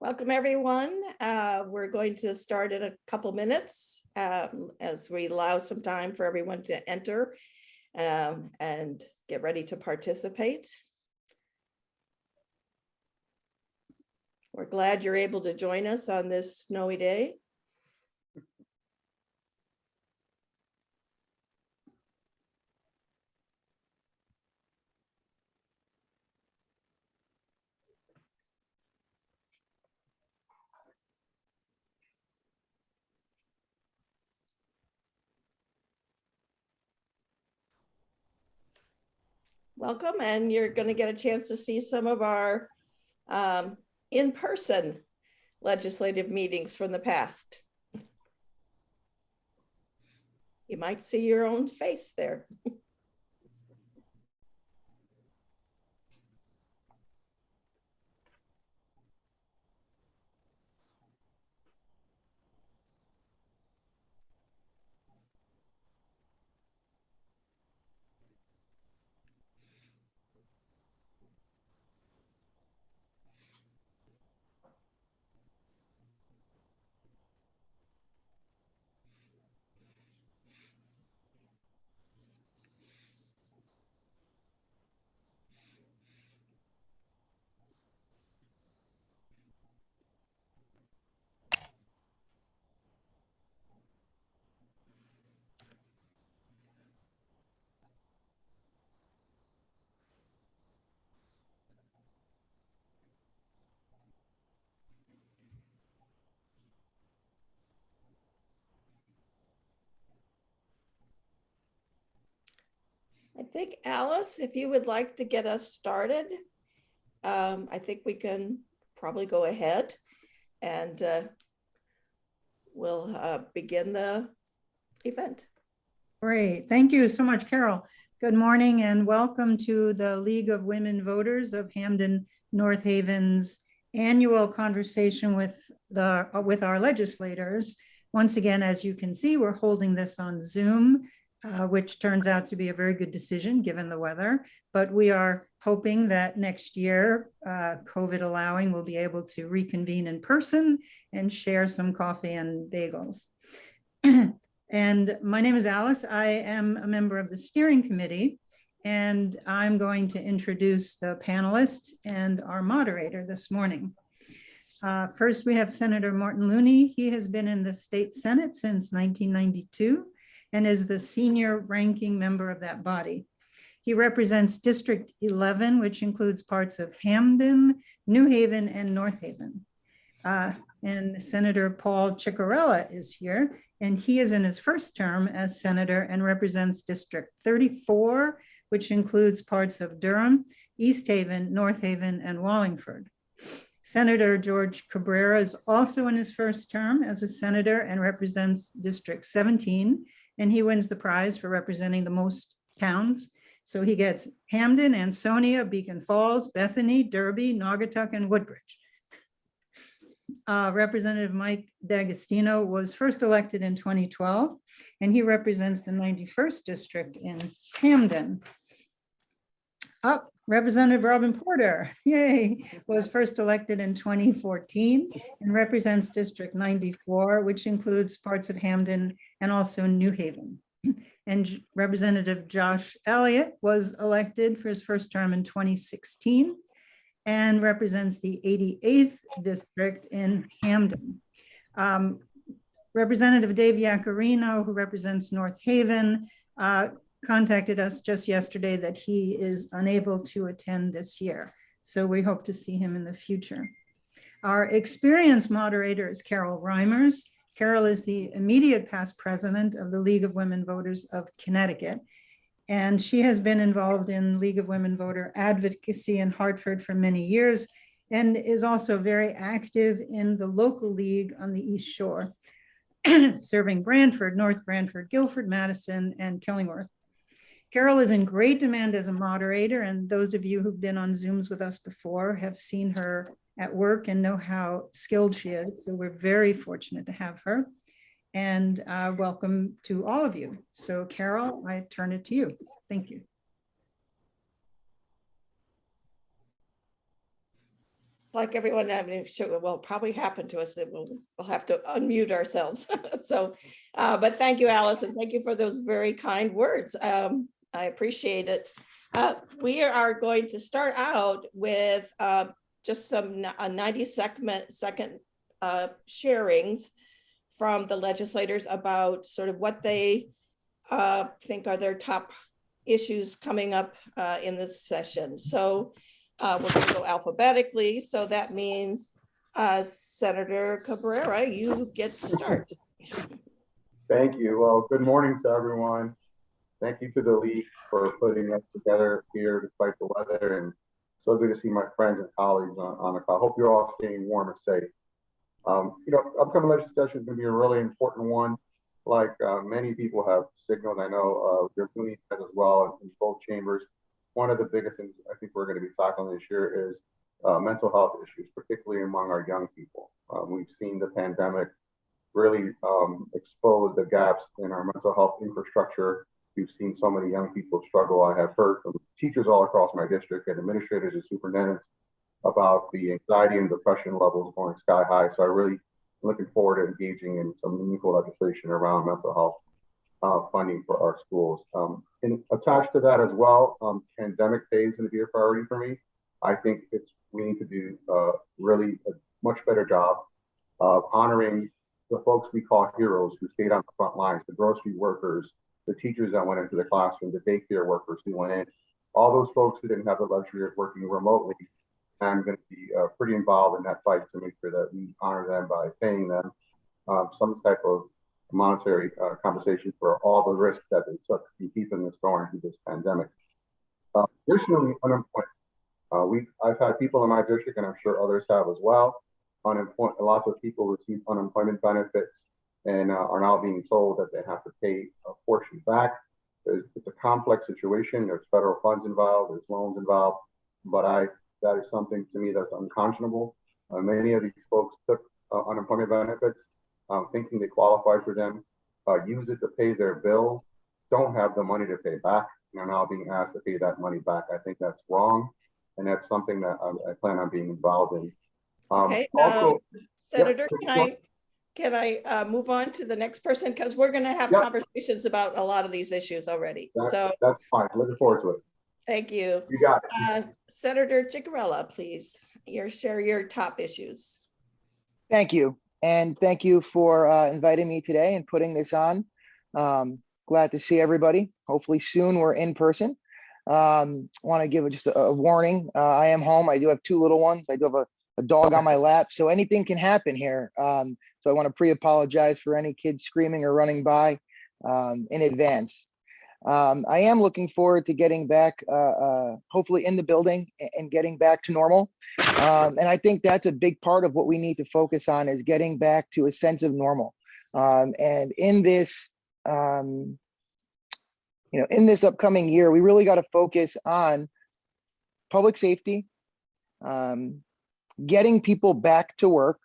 Welcome, everyone. We're going to start in a couple minutes as we allow some time for everyone to enter and get ready to participate. We're glad you're able to join us on this snowy day. Welcome, and you're going to get a chance to see some of our in-person legislative meetings from the past. You might see your own face there. I think, Alice, if you would like to get us started, I think we can probably go ahead and we'll begin the event. Great. Thank you so much, Carol. Good morning and welcome to the League of Women Voters of Hamden North Haven's annual conversation with our legislators. Once again, as you can see, we're holding this on Zoom, which turns out to be a very good decision given the weather. But we are hoping that next year, COVID allowing, we'll be able to reconvene in person and share some coffee and bagels. And my name is Alice. I am a member of the steering committee, and I'm going to introduce the panelists and our moderator this morning. First, we have Senator Martin Looney. He has been in the state Senate since 1992 and is the senior ranking member of that body. He represents District 11, which includes parts of Hamden, New Haven, and North Haven. And Senator Paul Cicarella is here, and he is in his first term as senator and represents District 34, which includes parts of Durham, East Haven, North Haven, and Wallingford. Senator Jorge Cabrera is also in his first term as a senator and represents District 17, and he wins the prize for representing the most towns. So he gets Hamden, Ansonia, Beacon Falls, Bethany, Derby, Naugatuck, and Woodbridge. Representative Mike D'Agostino was first elected in 2012, and he represents the 91st district in Hamden. Representative Robyn Porter, yay, was first elected in 2014 and represents District 94, which includes parts of Hamden and also New Haven. And Representative Josh Elliott was elected for his first term in 2016 and represents the 88th district in Hamden. Representative Dave Yaccarino, who represents North Haven, contacted us just yesterday that he is unable to attend this year. So we hope to see him in the future. Our experienced moderator is Carol Reimers. Carol is the immediate past president of the League of Women Voters of Connecticut. And she has been involved in League of Women Voter advocacy in Hartford for many years and is also very active in the local league on the East Shore, serving Branford, North Branford, Guilford, Madison, and Killingworth. Carol is in great demand as a moderator, and those of you who've been on Zooms with us before have seen her at work and know how skilled she is. So we're very fortunate to have her. And welcome to all of you. So Carol, I turn it to you. Thank you. like everyone, I mean, sure, will probably happen to us that we'll have to unmute ourselves. So, but thank you, Alice, and thank you for those very kind words. I appreciate it. We are going to start out with just some 90-second sharings from the legislators about sort of what they think are their top issues coming up in this session. So we're going to go alphabetically. So that means Senator Cabrera, you get to start. Thank you. Well, good morning to everyone. Thank you to the League for putting us together here despite the weather, and so good to see my friends and colleagues on the call. Hope you're all staying warm and safe. Upcoming legislative session is going to be a really important one. Like many people have signaled, I know your Looney has as well in both chambers. One of the biggest things I think we're going to be tackling this year is mental health issues, particularly among our young people. We've seen the pandemic really expose the gaps in our mental health infrastructure. We've seen so many young people struggle. I have heard from teachers all across my district and administrators and superintendents about the anxiety and depression levels going sky high. So I really looking forward to engaging in some meaningful legislation around mental health funding for our schools. And attached to that as well, pandemic pay is going to be a priority for me. I think we need to do really a much better job of honoring the folks we call heroes who stayed on the front lines, the grocery workers, the teachers that went into the classroom, the daycare workers who went in, all those folks who didn't have the luxury of working remotely. I'm going to be pretty involved in that fight to make sure that we honor them by paying them some type of monetary compensation for all the risks that they took in keeping this going through this pandemic. Additionally, unemployment. I've had people in my district, and I'm sure others have as well. Lots of people receive unemployment benefits and are now being told that they have to pay a portion back. It's a complex situation. There's federal funds involved, there's loans involved, but that is something to me that's unconscionable. Many of these folks took unemployment benefits thinking they qualified for them, use it to pay their bills, don't have the money to pay back, and are now being asked to pay that money back. I think that's wrong, and that's something that I plan on being involved in. Okay, also, Senator, can I move on to the next person? Because we're going to have conversations about a lot of these issues already. That's fine. Looking forward to it. Thank you. You got it. Senator Cicarella, please, share your top issues. Thank you. And thank you for inviting me today and putting this on. Glad to see everybody. Hopefully soon we're in person. Want to give just a warning. I am home. I do have two little ones. I do have a dog on my lap. So anything can happen here. So I want to pre-apologize for any kids screaming or running by in advance. I am looking forward to getting back, hopefully in the building and getting back to normal. And I think that's a big part of what we need to focus on is getting back to a sense of normal. And in this, in this upcoming year, we really got to focus on public safety, getting people back to work.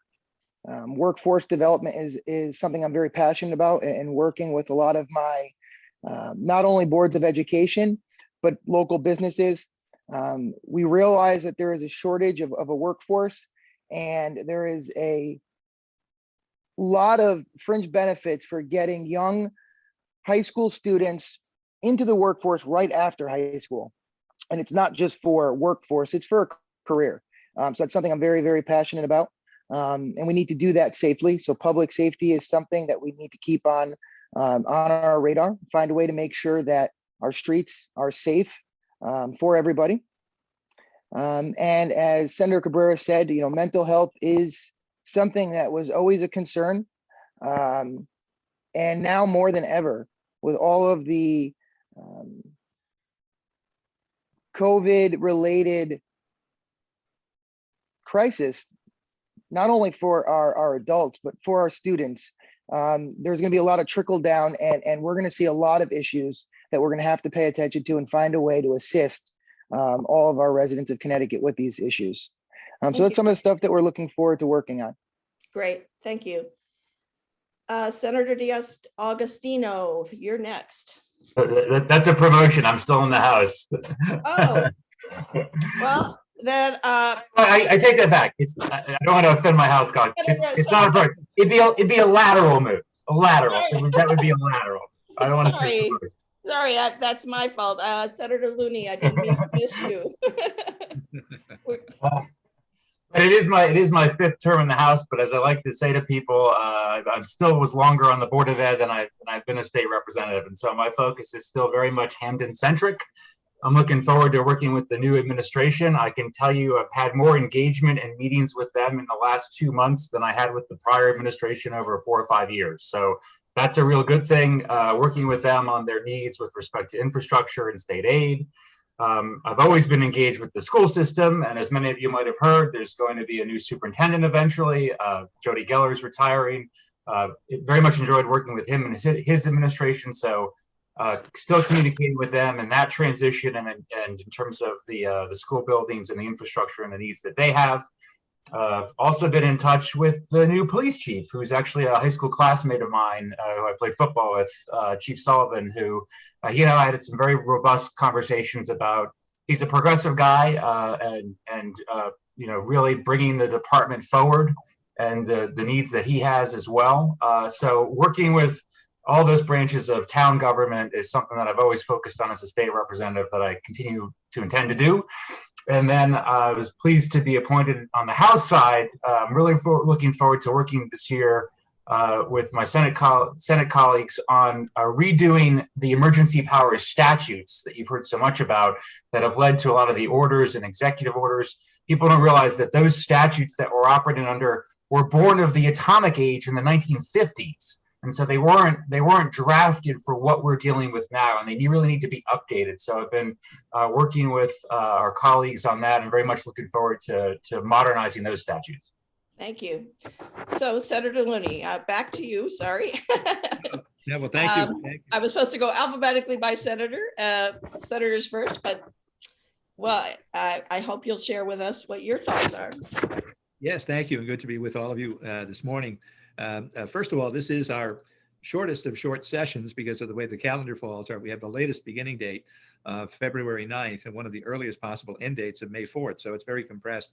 Workforce development is something I'm very passionate about, and working with a lot of my not only boards of education, but local businesses. We realize that there is a shortage of a workforce, and there is a lot of fringe benefits for getting young high school students into the workforce right after high school. And it's not just for workforce, it's for a career. So that's something I'm very, very passionate about. And we need to do that safely. So public safety is something that we need to keep on our radar, find a way to make sure that our streets are safe for everybody. And as Senator Cabrera said, mental health is something that was always a concern. And now more than ever, with all of the COVID-related crisis, not only for our adults, but for our students, there's going to be a lot of trickle down, and we're going to see a lot of issues that we're going to have to pay attention to and find a way to assist all of our residents of Connecticut with these issues. So that's some of the stuff that we're looking forward to working on. Great, thank you. Senator D'Agostino, you're next. That's a promotion. I'm still in the House. Oh, well, Then, I take that back. I don't want to offend my house guys. It's not a bird. It'd be a lateral move. A lateral. That would be a lateral. I don't want to say. sorry, that's my fault. Senator Looney, I didn't mean to miss you. But it is my fifth term in the House. But as I like to say to people, I still was longer on the Board of Ed than I've been a state representative, and so my focus is still very much Hamden centric. I'm looking forward to working with the new administration. I can tell you I've had more engagement and meetings with them in the last 2 months than I had with the prior administration over 4 or 5 years. So that's a real good thing, working with them on their needs with respect to infrastructure and state aid. I've always been engaged with the school system, and as many of you might have heard, there's going to be a new superintendent eventually. Jody Geller is retiring. Very much enjoyed working with him and his administration. So still communicating with them and that transition, and in terms of the school buildings and the infrastructure and the needs that they have. Also been in touch with the new police chief, who's actually a high school classmate of mine, who I played football with, Chief Sullivan, who he and I had some very robust conversations about. He's a progressive guy, and really bringing the department forward and the needs that he has as well. So working with all those branches of town government is something that I've always focused on as a state representative, that I continue to intend to do. And then I was pleased to be appointed on the House side. I'm really looking forward to working this year with my Senate colleagues on redoing the emergency powers statutes that you've heard so much about, that have led to a lot of the orders and executive orders. People don't realize that those statutes that we're operating under were born of the atomic age in the 1950s. And so they weren't drafted for what we're dealing with now, and they really need to be updated. So I've been working with our colleagues on that, and very much looking forward to modernizing those statutes. Thank you. So Senator Looney, back to you. Sorry. Yeah, well, thank you. Thank you. I was supposed to go alphabetically by senators first, but well, I hope you'll share with us what your thoughts are. Yes, thank you, and good to be with all of you this morning. First of all, this is our shortest of short sessions because of the way the calendar falls. We have the latest beginning date of February 9th and one of the earliest possible end dates of May 4th. So it's very compressed,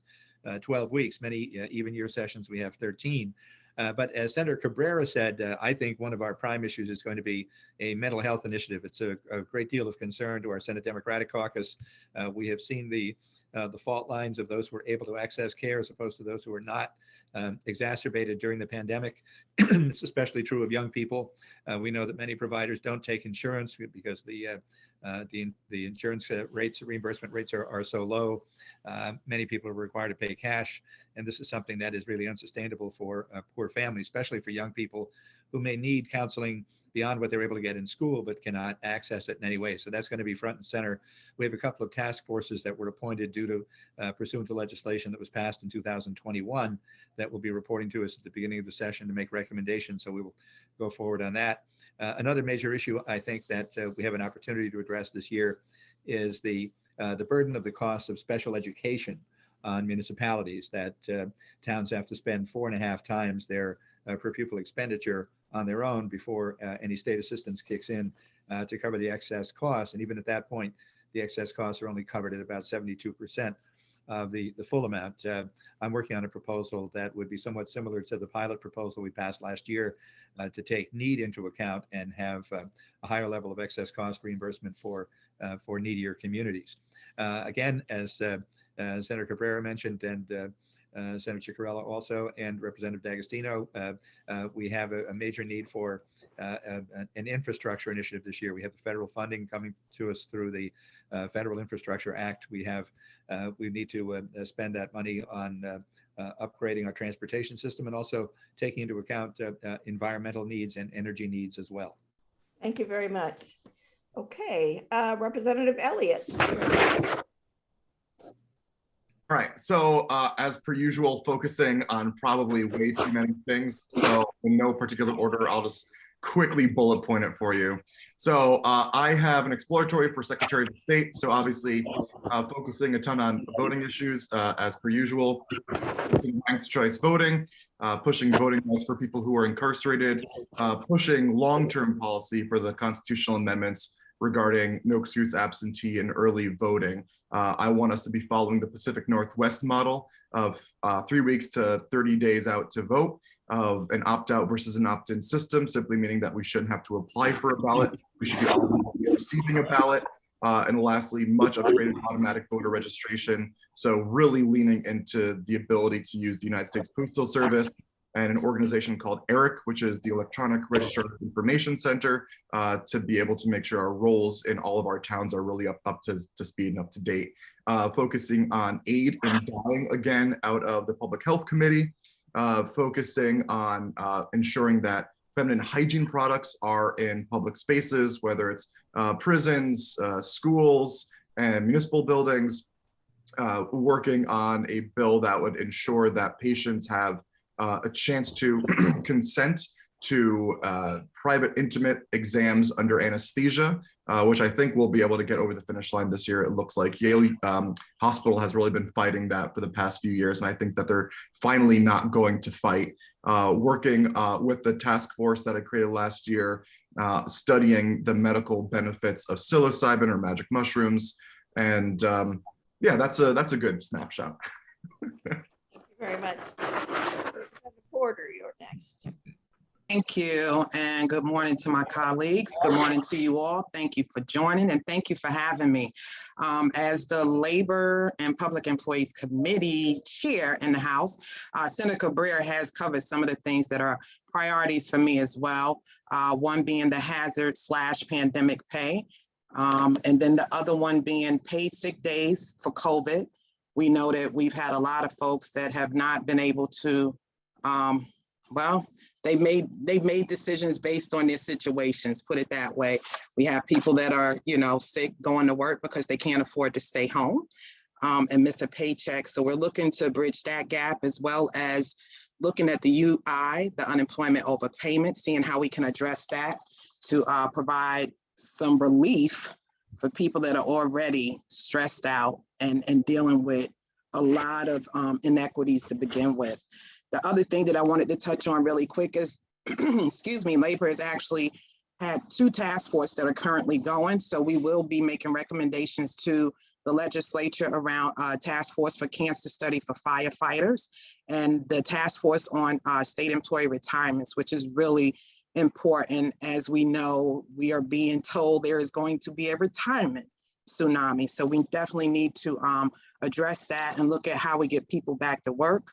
12 weeks. Many even year sessions, we have 13. But as Senator Cabrera said, I think one of our prime issues is going to be a mental health initiative. It's a great deal of concern to our Senate Democratic Caucus. We have seen the fault lines of those who are able to access care as opposed to those who are not. Exacerbated during the pandemic. It's especially true of young people. We know that many providers don't take insurance because the insurance rates, reimbursement rates are so low. Many people are required to pay cash, and this is something that is really unsustainable for poor families, especially for young people who may need counseling beyond what they're able to get in school, but cannot access it in any way. So that's going to be front and center. We have a couple of task forces that were appointed due to pursuant to legislation that was passed in 2021 that will be reporting to us at the beginning of the session to make recommendations. So we will go forward on that. Another major issue I think that we have an opportunity to address this year is the burden of the cost of special education on municipalities, that towns have to spend 4.5 times their per pupil expenditure on their own before any state assistance kicks in to cover the excess costs. And even at that point, the excess costs are only covered at about 72% of the full amount. I'm working on a proposal that would be somewhat similar to the pilot proposal we passed last year to take need into account and have a higher level of excess cost reimbursement for needier communities. Again, as Senator Cabrera mentioned, and Senator Cicarella also, and Representative D'Agostino, we have a major need for an infrastructure initiative this year. We have the federal funding coming to us through the Federal Infrastructure Act. We need to spend that money on upgrading our transportation system and also taking into account environmental needs and energy needs as well. Thank you very much. Okay, Representative Elliott. All right, so as per usual, focusing on probably way too many things. So in no particular order, I'll just quickly bullet point it for you. So I have an exploratory for Secretary of State. So obviously focusing a ton on voting issues as per usual, ranked choice voting, pushing voting rights for people who are incarcerated, pushing long-term policy for the constitutional amendments regarding no excuse absentee and early voting. I want us to be following the Pacific Northwest model of 3 weeks to 30 days out to vote, of an opt-out versus an opt-in system, simply meaning that we shouldn't have to apply for a ballot. We should be automatically receiving a ballot. And lastly, much upgraded automatic voter registration. So really leaning into the ability to use the United States Postal Service and an organization called ERIC, which is the Electronic Register Information Center, to be able to make sure our rolls in all of our towns are really up to speed and up to date. Focusing on aid in dying again out of the Public Health Committee, focusing on ensuring that feminine hygiene products are in public spaces, whether it's prisons, schools, and municipal buildings, working on a bill that would ensure that patients have a chance to consent to private intimate exams under anesthesia, which I think we'll be able to get over the finish line this year. It looks like Yale Hospital has really been fighting that for the past few years, and I think that they're finally not going to fight. Working with the task force that I created last year, studying the medical benefits of psilocybin or magic mushrooms, and yeah, that's a good snapshot. Thank you very much. Porter, you're next. Thank you, and good morning to my colleagues. Good morning to you all. Thank you for joining, and thank you for having me. As the Labor and Public Employees Committee Chair in the House, Senator Cabrera has covered some of the things that are priorities for me as well. One being the hazard/pandemic pay, and then the other one being paid sick days for COVID. We know that we've had a lot of folks that have not been able to, well, They've made decisions based on their situations, put it that way. We have people that are, sick going to work because they can't afford to stay home and miss a paycheck. So we're looking to bridge that gap, as well as looking at the UI, the unemployment overpayment, seeing how we can address that to provide some relief for people that are already stressed out and dealing with a lot of inequities to begin with. The other thing that I wanted to touch on really quick is, excuse me, Labor has actually had 2 task forces that are currently going. So we will be making recommendations to the legislature around task force for cancer study for firefighters and the task force on state employee retirements, which is really important. As we know, we are being told there is going to be a retirement tsunami. So we definitely need to address that and look at how we get people back to work.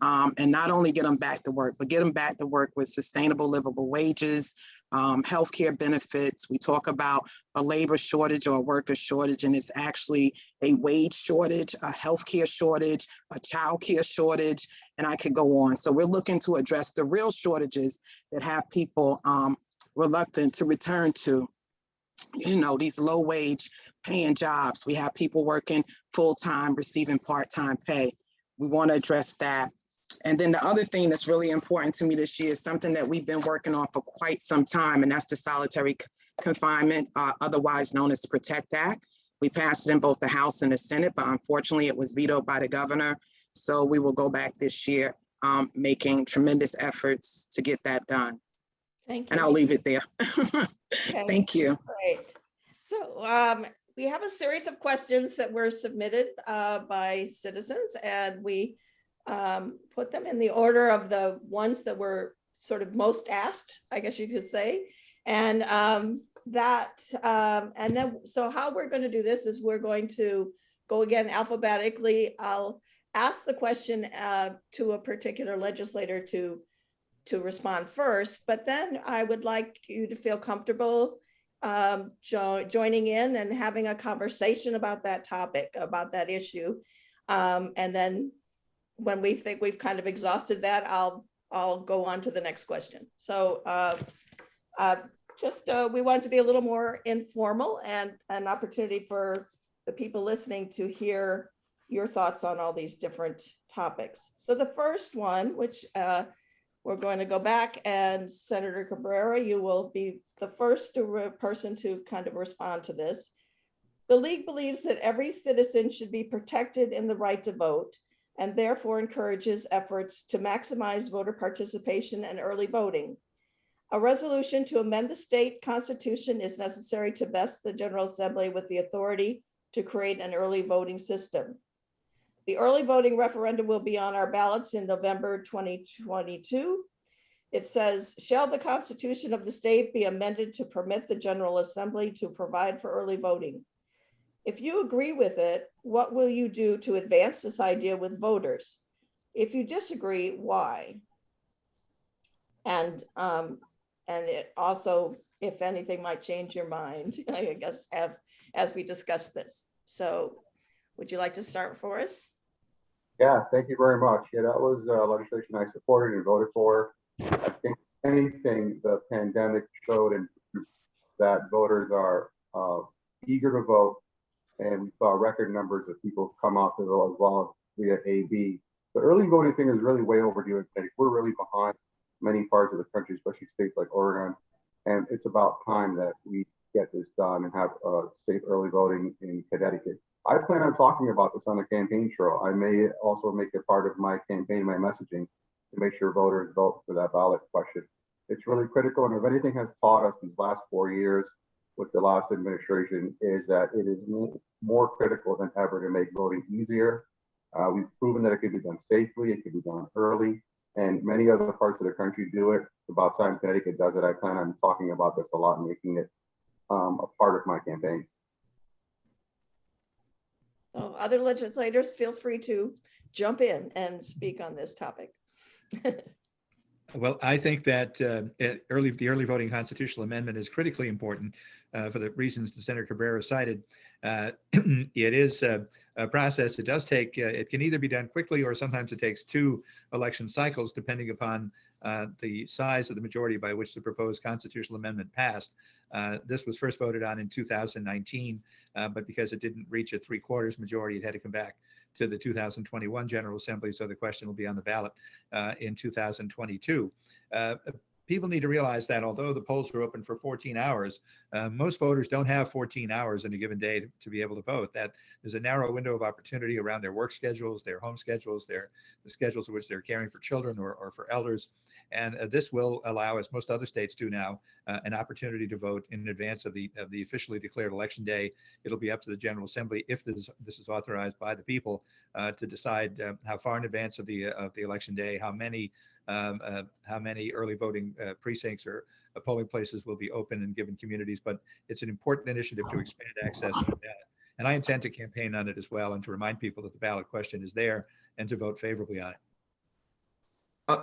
And not only get them back to work, but get them back to work with sustainable, livable wages, healthcare benefits. We talk about a labor shortage or a worker shortage, and it's actually a wage shortage, a healthcare shortage, a childcare shortage, and I could go on. So we're looking to address the real shortages that have people reluctant to return to, these low wage paying jobs. We have people working full-time, receiving part-time pay. We want to address that. And then the other thing that's really important to me this year is something that we've been working on for quite some time, and that's the solitary confinement, otherwise known as the PROTECT Act. We passed it in both the House and the Senate, but unfortunately it was vetoed by the governor. So we will go back this year, making tremendous efforts to get that done. Thank you. And I'll leave it there. Okay. Thank you. Great. So we have a series of questions that were submitted by citizens, and we put them in the order of the ones that were sort of most asked, I guess you could say. And so how we're going to do this is we're going to go again alphabetically. I'll ask the question to a particular legislator to respond first, but then I would like you to feel comfortable joining in and having a conversation about that topic, about that issue. And then when we think we've kind of exhausted that, I'll go on to the next question. So we want it to be a little more informal and an opportunity for the people listening to hear your thoughts on all these different topics. So the first one, which we're going to go back, and Senator Cabrera, you will be the first person to kind of respond to this. The League believes that every citizen should be protected in the right to vote, and therefore encourages efforts to maximize voter participation and early voting. A resolution to amend the state constitution is necessary to vest the General Assembly with the authority to create an early voting system. The early voting referendum will be on our ballots in November 2022. It says, shall the Constitution of the state be amended to permit the General Assembly to provide for early voting? If you agree with it, what will you do to advance this idea with voters? If you disagree, why? And it also, if anything might change your mind, I guess, as we discuss this. So would you like to start for us? Yeah, thank you very much. Yeah, that was legislation I supported and voted for. I think anything the pandemic showed and that voters are eager to vote, and we saw record numbers of people come out to vote as well via AB. The early voting thing is really way overdue in Connecticut. We're really behind many parts of the country, especially states like Oregon, and it's about time that we get this done and have safe early voting in Connecticut. I plan on talking about this on the campaign trail. I may also make it part of my campaign, my messaging, to make sure voters vote for that ballot question. It's really critical, and if anything has taught us these last 4 years with the last administration is that it is more critical than ever to make voting easier. We've proven that it can be done safely, it can be done early, and many other parts of the country do it. It's about time Connecticut does it. I plan on talking about this a lot and making it a part of my campaign. Oh, other legislators, feel free to jump in and speak on this topic. Well, I think that the early voting constitutional amendment is critically important for the reasons that Senator Cabrera cited. It is a process. It does take, it can either be done quickly or sometimes it takes 2 election cycles, depending upon the size of the majority by which the proposed constitutional amendment passed. This was first voted on in 2019, but because it didn't reach a 3/4 majority, it had to come back to the 2021 General Assembly. So the question will be on the ballot in 2022. People need to realize that although the polls are open for 14 hours, most voters don't have 14 hours in a given day to be able to vote. That there's a narrow window of opportunity around their work schedules, their home schedules, the schedules in which they're caring for children or for elders. And this will allow, as most other states do now, an opportunity to vote in advance of the officially declared election day. It'll be up to the General Assembly, if this is authorized by the people, to decide how far in advance of the election day, how many early voting precincts or polling places will be open in given communities. But it's an important initiative to expand access to that. And I intend to campaign on it as well, and to remind people that the ballot question is there and to vote favorably on it.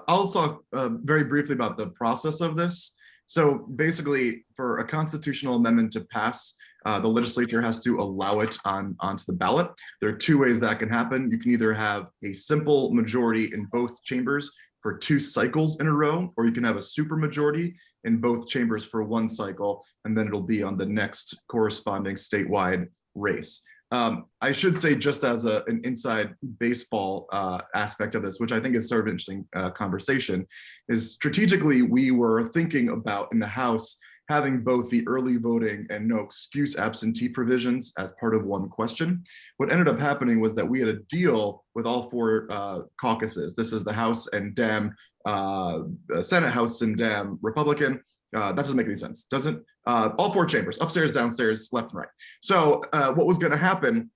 I'll talk very briefly about the process of this. So basically, for a constitutional amendment to pass, the legislature has to allow it onto the ballot. There are 2 ways that can happen. You can either have a simple majority in both chambers for 2 cycles in a row, or you can have a supermajority in both chambers for 1 cycle, and then it'll be on the next corresponding statewide race. I should say, just as an inside baseball aspect of this, which I think is sort of an interesting conversation, is strategically we were thinking about in the House having both the early voting and no excuse absentee provisions as part of one question. What ended up happening was that we had a deal with all 4 caucuses. This is the House and Dem, Senate, House and Dem, Republican. That doesn't make any sense. Doesn't, all 4 chambers, upstairs, downstairs, left and right. So what was going to happen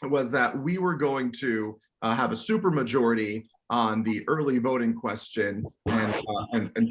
was that we were going to have a supermajority on the early voting question and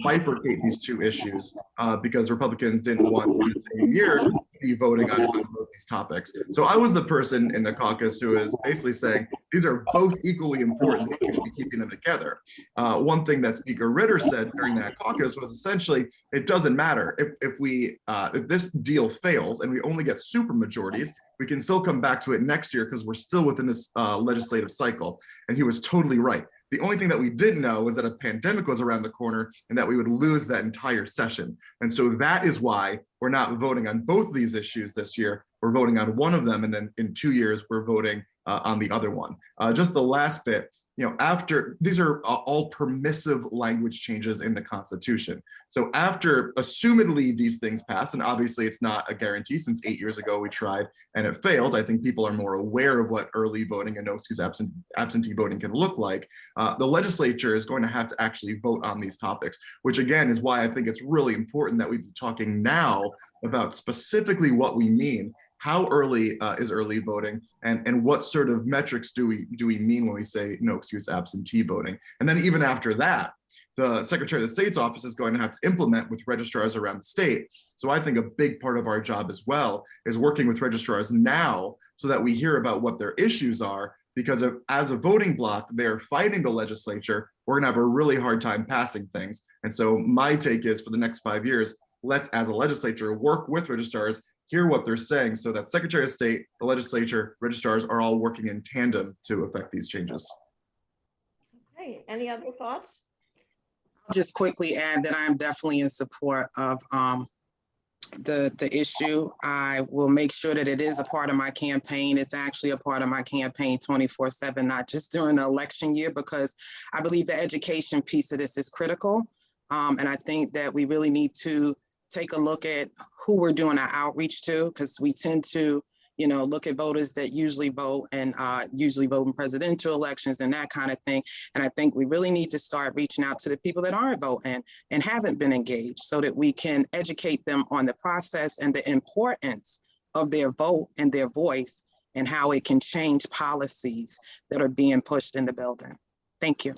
bifurcate these 2 issues because Republicans didn't want in the same year to be voting on both these topics. So I was the person in the caucus who is basically saying these are both equally important. We should be keeping them together. One thing that Speaker Ritter said during that caucus was essentially, it doesn't matter if this deal fails and we only get supermajorities, we can still come back to it next year because we're still within this legislative cycle. And he was totally right. The only thing that we didn't know was that a pandemic was around the corner and that we would lose that entire session. And so that is why we're not voting on both of these issues this year. We're voting on one of them, and then in 2 years, we're voting on the other one. Just the last bit, after, these are all permissive language changes in the Constitution. So after, assumedly, these things pass, and obviously it's not a guarantee since 8 years ago we tried and it failed. I think people are more aware of what early voting and no excuse absentee voting can look like. The legislature is going to have to actually vote on these topics, which again is why I think it's really important that we be talking now about specifically what we mean. How early is early voting, and what sort of metrics do we mean when we say no excuse absentee voting? And then even after that, the Secretary of the State's office is going to have to implement with registrars around the state. So I think a big part of our job as well is working with registrars now so that we hear about what their issues are, because as a voting bloc, they're fighting the legislature. We're gonna have a really hard time passing things. And so my take is for the next 5 years, let's, as a legislature, work with registrars, hear what they're saying, so that Secretary of State, the legislature, registrars are all working in tandem to affect these changes. Okay, any other thoughts? I'll just quickly add that I'm definitely in support of the issue. I will make sure that it is a part of my campaign. It's actually a part of my campaign 24/7, not just during the election year, because I believe the education piece of this is critical. And I think that we really need to take a look at who we're doing our outreach to, because we tend to, look at voters that usually vote and usually vote in presidential elections and that kind of thing. And I think we really need to start reaching out to the people that aren't voting and haven't been engaged, so that we can educate them on the process and the importance of their vote and their voice and how it can change policies that are being pushed in the building. Thank you.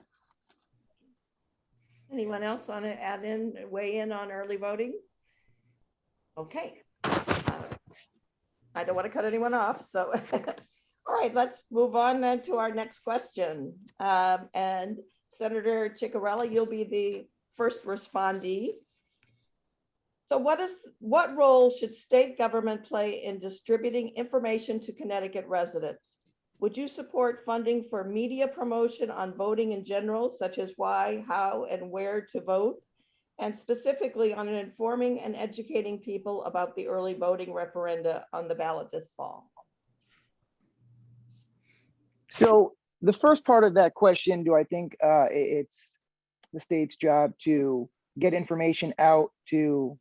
Anyone else want to weigh in on early voting? Okay. I don't want to cut anyone off, so. All right, let's move on then to our next question. And Senator Cicarella, you'll be the first respondee. So what role should state government play in distributing information to Connecticut residents? Would you support funding for media promotion on voting in general, such as why, how, and where to vote? And specifically on informing and educating people about the early voting referenda on the ballot this fall? So the first part of that question, do I think it's the state's job to get information out to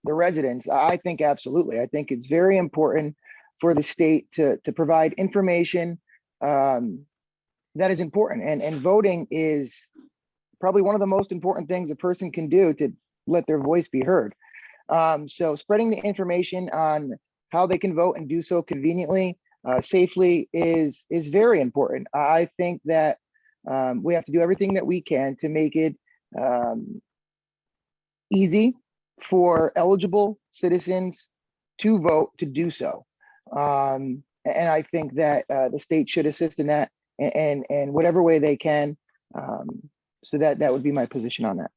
the residents? I think absolutely. I think it's very important for the state to provide information that is important. And voting is probably one of the most important things a person can do to let their voice be heard. So spreading the information on how they can vote and do so conveniently, safely is very important. I think that we have to do everything that we can to make it easy for eligible citizens to vote, to do so. And I think that the state should assist in that in whatever way they can. So that would be my position on that.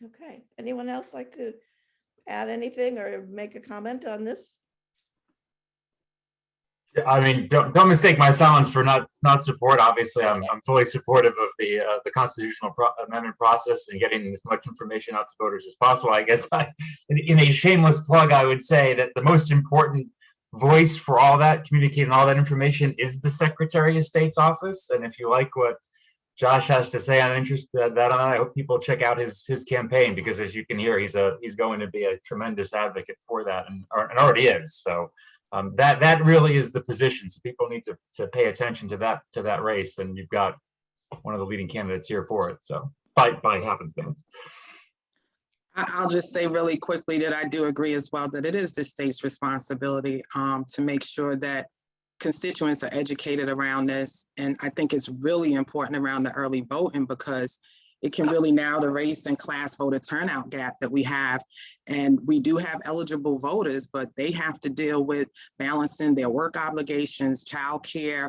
Okay, anyone else like to add anything or make a comment on this? I mean, don't mistake my silence for not support. Obviously, I'm fully supportive of the constitutional amendment process and getting as much information out to voters as possible. I guess in a shameless plug, I would say that the most important voice for all that, communicating all that information, is the Secretary of State's office. And if you like what Josh has to say, I'm interested in that. I hope people check out his campaign, because as you can hear, he's going to be a tremendous advocate for that, and already is. So that really is the position. So people need to pay attention to that race, and you've got one of the leading candidates here for it. So by happenstance. I'll just say really quickly that I do agree as well that it is the state's responsibility to make sure that constituents are educated around this. And I think it's really important around the early voting, because it can really narrow the race and class voter turnout gap that we have. And we do have eligible voters, but they have to deal with balancing their work obligations, childcare,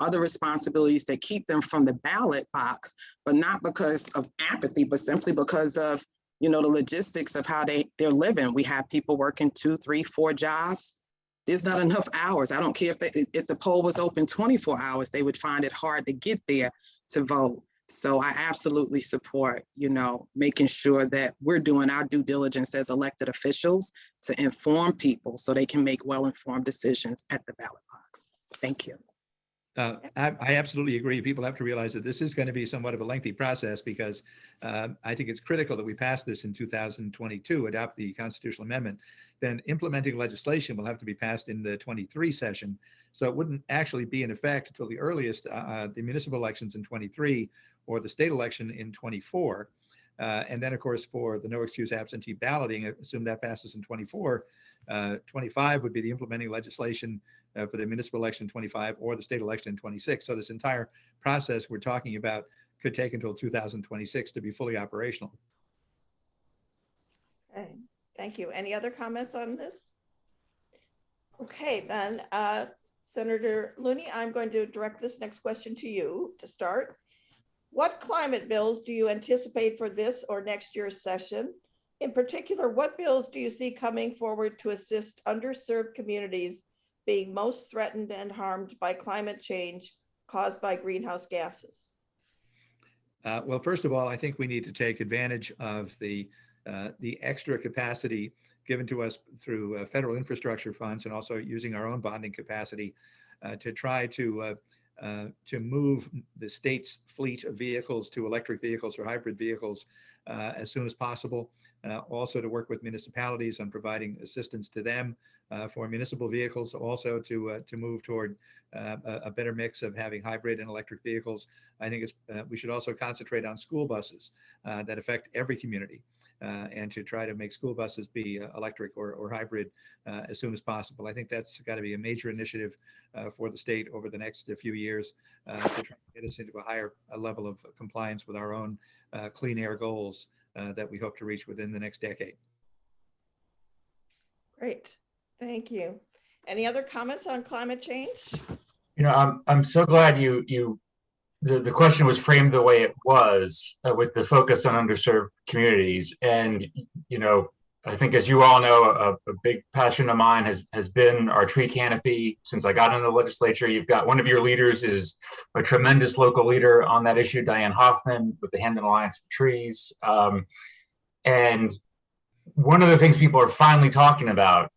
other responsibilities that keep them from the ballot box, but not because of apathy, but simply because of, the logistics of how they're living. We have people working 2, 3, 4 jobs. There's not enough hours. I don't care if the poll was open 24 hours, they would find it hard to get there to vote. So I absolutely support, making sure that we're doing our due diligence as elected officials to inform people so they can make well-informed decisions at the ballot box. Thank you. I absolutely agree. People have to realize that this is going to be somewhat of a lengthy process because I think it's critical that we pass this in 2022, adopt the constitutional amendment. Then implementing legislation will have to be passed in the 23 session. So it wouldn't actually be in effect until the earliest, the municipal elections in 23 or the state election in 24. And then, of course, for the no excuse absentee balloting, assume that passes in 24. 25 would be the implementing legislation for the municipal election in 25 or the state election in 26. So this entire process we're talking about could take until 2026 to be fully operational. Okay, thank you. Any other comments on this? Okay, then Senator Looney, I'm going to direct this next question to you to start. What climate bills do you anticipate for this or next year's session? In particular, what bills do you see coming forward to assist underserved communities being most threatened and harmed by climate change caused by greenhouse gases? Well, first of all, I think we need to take advantage of the extra capacity given to us through federal infrastructure funds and also using our own bonding capacity to try to move the state's fleet of vehicles to electric vehicles or hybrid vehicles as soon as possible. Also to work with municipalities on providing assistance to them for municipal vehicles, also to move toward a better mix of having hybrid and electric vehicles. I think we should also concentrate on school buses that affect every community and to try to make school buses be electric or hybrid as soon as possible. I think that's got to be a major initiative for the state over the next few years to try to get us into a higher level of compliance with our own clean air goals that we hope to reach within the next decade. Great, thank you. Any other comments on climate change? You know, I'm so glad the question was framed the way it was with the focus on underserved communities. And, you know, I think as you all know, a big passion of mine has been our tree canopy. Since I got into the legislature, you've got one of your leaders is a tremendous local leader on that issue, Diane Hoffman with the Hamden Alliance for Trees. And one of the things people are finally talking about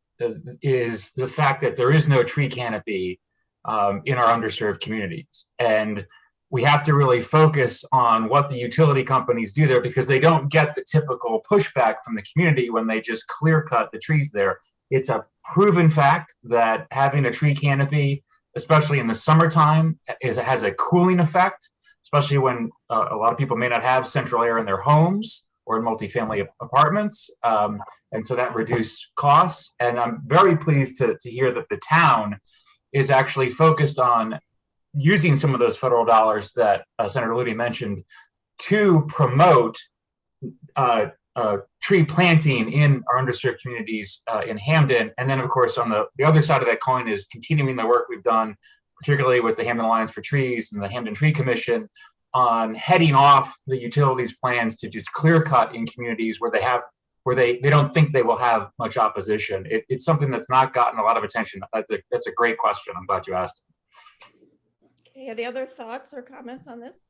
is the fact that there is no tree canopy in our underserved communities. And we have to really focus on what the utility companies do there because they don't get the typical pushback from the community when they just clear cut the trees there. It's a proven fact that having a tree canopy, especially in the summertime, has a cooling effect, especially when a lot of people may not have central air in their homes or in multifamily apartments. And so that reduced costs. And I'm very pleased to hear that the town is actually focused on using some of those federal dollars that Senator Looney mentioned to promote tree planting in our underserved communities in Hamden. And then, of course, on the other side of that coin is continuing the work we've done, particularly with the Hamden Alliance for Trees and the Hamden Tree Commission, on heading off the utilities plans to just clear cut in communities where they don't think they will have much opposition. It's something that's not gotten a lot of attention. That's a great question. I'm glad you asked. Okay, any other thoughts or comments on this?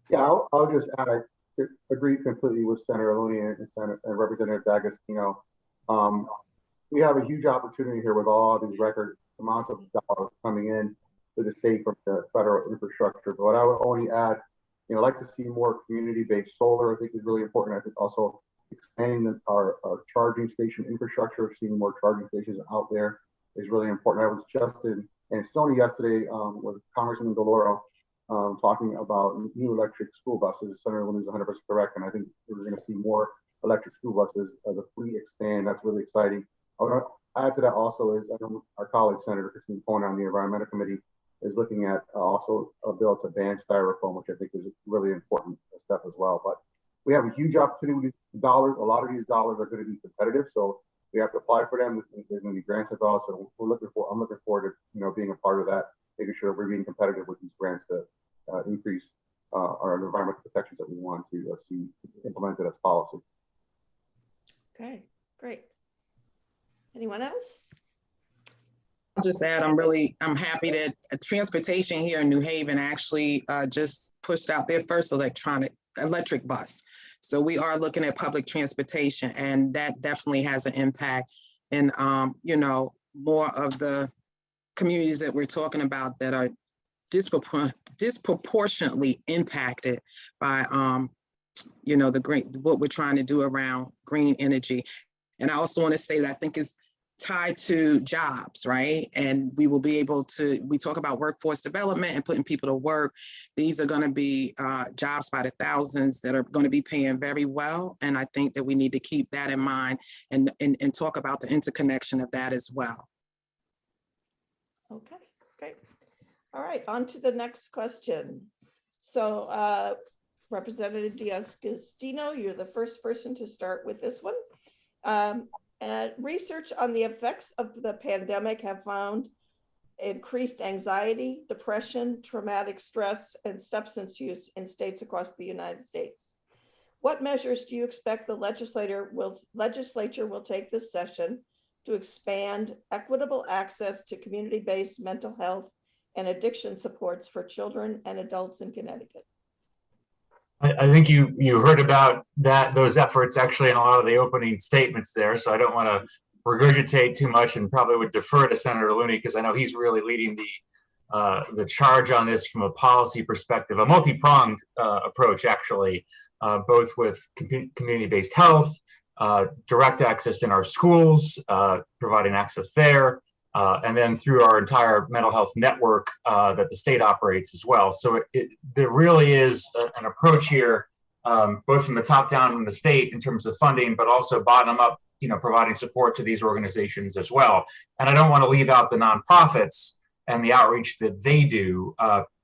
Yeah, I'll just add, I agree completely with Senator Looney and Representative D'Agostino. We have a huge opportunity here with all these record amounts of dollars coming in to the state from the federal infrastructure. But I would only add, I'd like to see more community-based solar. I think is really important. I think also expanding our charging station infrastructure, seeing more charging stations out there is really important. I was just in Sony yesterday with Congressman DeLauro talking about new electric school buses. Senator Looney is 100% correct, and I think we're going to see more electric school buses as the fleet expand. That's really exciting. I want to add to that also is I know our colleague Senator Christine Cohen on the Environmental Committee is looking at also a bill to ban styrofoam, which I think is a really important step as well. But we have a huge opportunity with dollars. A lot of these dollars are going to be competitive, so we have to apply for them. There's going to be grants involved, so I'm looking forward to being a part of that, making sure we're being competitive with these grants to increase our environmental protections that we want to see implemented as policy. Okay, great. Anyone else? I'll just add, I'm happy that transportation here in New Haven actually just pushed out their first electric bus. So we are looking at public transportation, and that definitely has an impact in, more of the communities that we're talking about that are disproportionately impacted by, what we're trying to do around green energy. And I also want to say that I think it's tied to jobs, right? And we will be able to, we talk about workforce development and putting people to work. These are going to be jobs by the thousands that are going to be paying very well. And I think that we need to keep that in mind and talk about the interconnection of that as well. Okay, great. All right, on to the next question. So Representative D'Agostino, you're the first person to start with this one. And research on the effects of the pandemic have found increased anxiety, depression, traumatic stress, and substance use in states across the United States. What measures do you expect the legislature will take this session to expand equitable access to community-based mental health and addiction supports for children and adults in Connecticut? I think you heard about those efforts actually in a lot of the opening statements there. So I don't want to regurgitate too much, and probably would defer to Senator Looney, because I know he's really leading the charge on this from a policy perspective, a multi-pronged approach actually, both with community-based health, direct access in our schools, providing access there, and then through our entire mental health network that the state operates as well. So there really is an approach here, both from the top down from the state in terms of funding, but also bottom up, providing support to these organizations as well. And I don't want to leave out the nonprofits and the outreach that they do.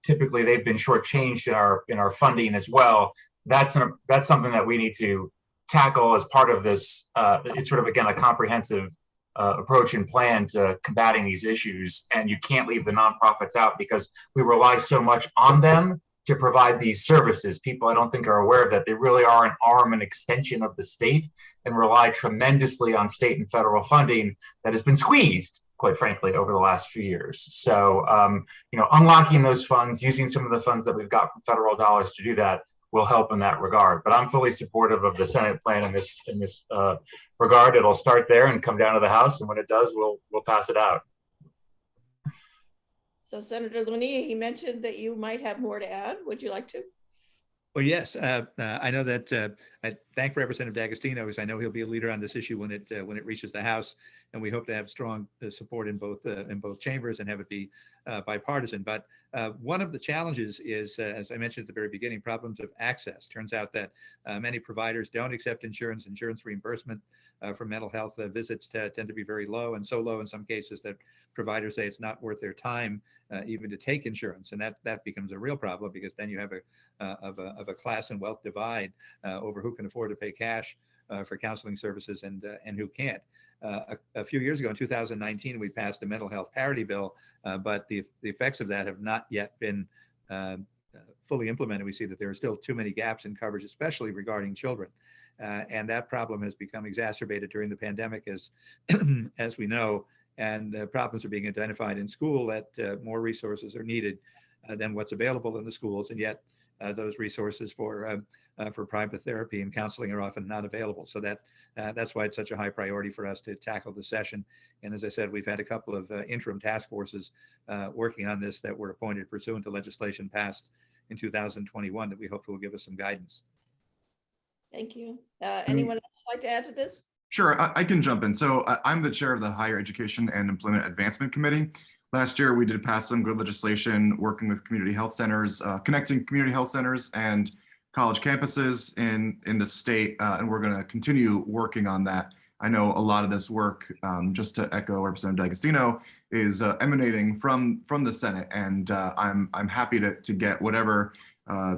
Typically, they've been shortchanged in our funding as well. That's something that we need to tackle as part of this. It's sort of, again, a comprehensive approach and plan to combating these issues. And you can't leave the nonprofits out, because we rely so much on them to provide these services. People, I don't think, are aware of that. They really are an arm and extension of the state, and rely tremendously on state and federal funding that has been squeezed, quite frankly, over the last few years. So, unlocking those funds, using some of the funds that we've got from federal dollars to do that, will help in that regard. But I'm fully supportive of the Senate plan in this regard. It'll start there and come down to the House, and when it does, we'll pass it out. So Senator Looney, he mentioned that you might have more to add. Would you like to? Well, yes, I know that I thank Representative D'Agostino, because I know he'll be a leader on this issue when it reaches the House, and we hope to have strong support in both chambers and have it be bipartisan. But one of the challenges is, as I mentioned at the very beginning, problems of access. Turns out that many providers don't accept insurance reimbursement for mental health visits tend to be very low, and so low in some cases that providers say it's not worth their time even to take insurance, and that becomes a real problem, because then you have a class and wealth divide over who can afford to pay cash for counseling services and who can't. A few years ago, in 2019, we passed a mental health parity bill, but the effects of that have not yet been fully implemented. We see that there are still too many gaps in coverage, especially regarding children. And that problem has become exacerbated during the pandemic, as we know, and problems are being identified in school that more resources are needed than what's available in the schools, and yet those resources for private therapy and counseling are often not available. So that's why it's such a high priority for us to tackle the session. And as I said, we've had a couple of interim task forces working on this that were appointed pursuant to legislation passed in 2021 that we hope will give us some guidance. Thank you. Anyone else like to add to this? Sure, I can jump in. So I'm the chair of the Higher Education and Employment Advancement Committee. Last year, we did pass some good legislation working with community health centers, connecting community health centers and college campuses in the state, and we're going to continue working on that. I know a lot of this work, just to echo Representative D'Agostino, is emanating from the Senate, and I'm happy to get whatever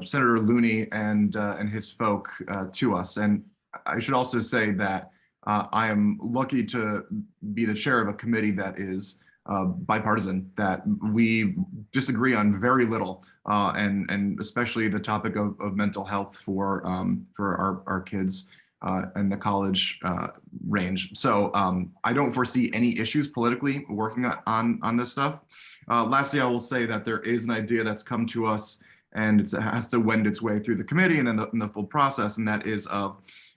Senator Looney and his folk to us. And I should also say that I am lucky to be the chair of a committee that is bipartisan, that we disagree on very little, and especially the topic of mental health for our kids and the college range. So I don't foresee any issues politically working on this stuff. Lastly, I will say that there is an idea that's come to us, and it has to wend its way through the committee and then the full process, and that is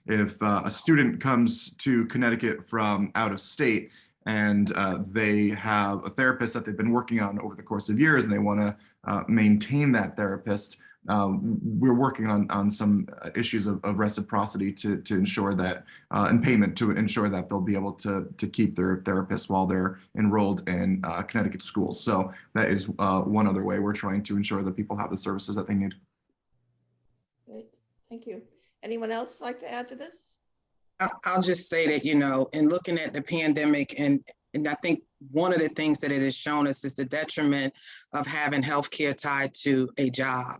if a student comes to Connecticut from out of state and they have a therapist that they've been working on over the course of years, and they want to maintain that therapist. We're working on some issues of reciprocity to ensure that, and payment to ensure that they'll be able to keep their therapist while they're enrolled in Connecticut schools. So that is one other way we're trying to ensure that people have the services that they need. Great, thank you. Anyone else like to add to this? I'll just say that, in looking at the pandemic, and I think one of the things that it has shown us is the detriment of having healthcare tied to a job.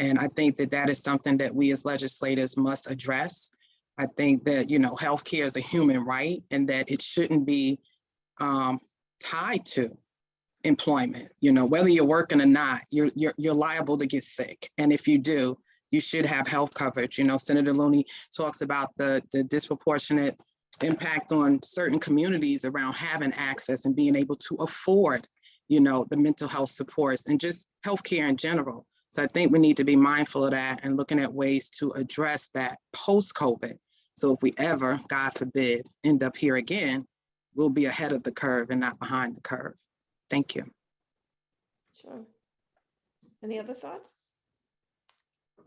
And I think that that is something that we as legislators must address. I think that, healthcare is a human right, and that it shouldn't be tied to employment. Whether you're working or not, you're liable to get sick. And if you do, you should have health coverage. Senator Looney talks about the disproportionate impact on certain communities around having access and being able to afford, the mental health supports and just healthcare in general. So I think we need to be mindful of that and looking at ways to address that post-COVID. So if we ever, God forbid, end up here again, we'll be ahead of the curve and not behind the curve. Thank you. Sure. Any other thoughts?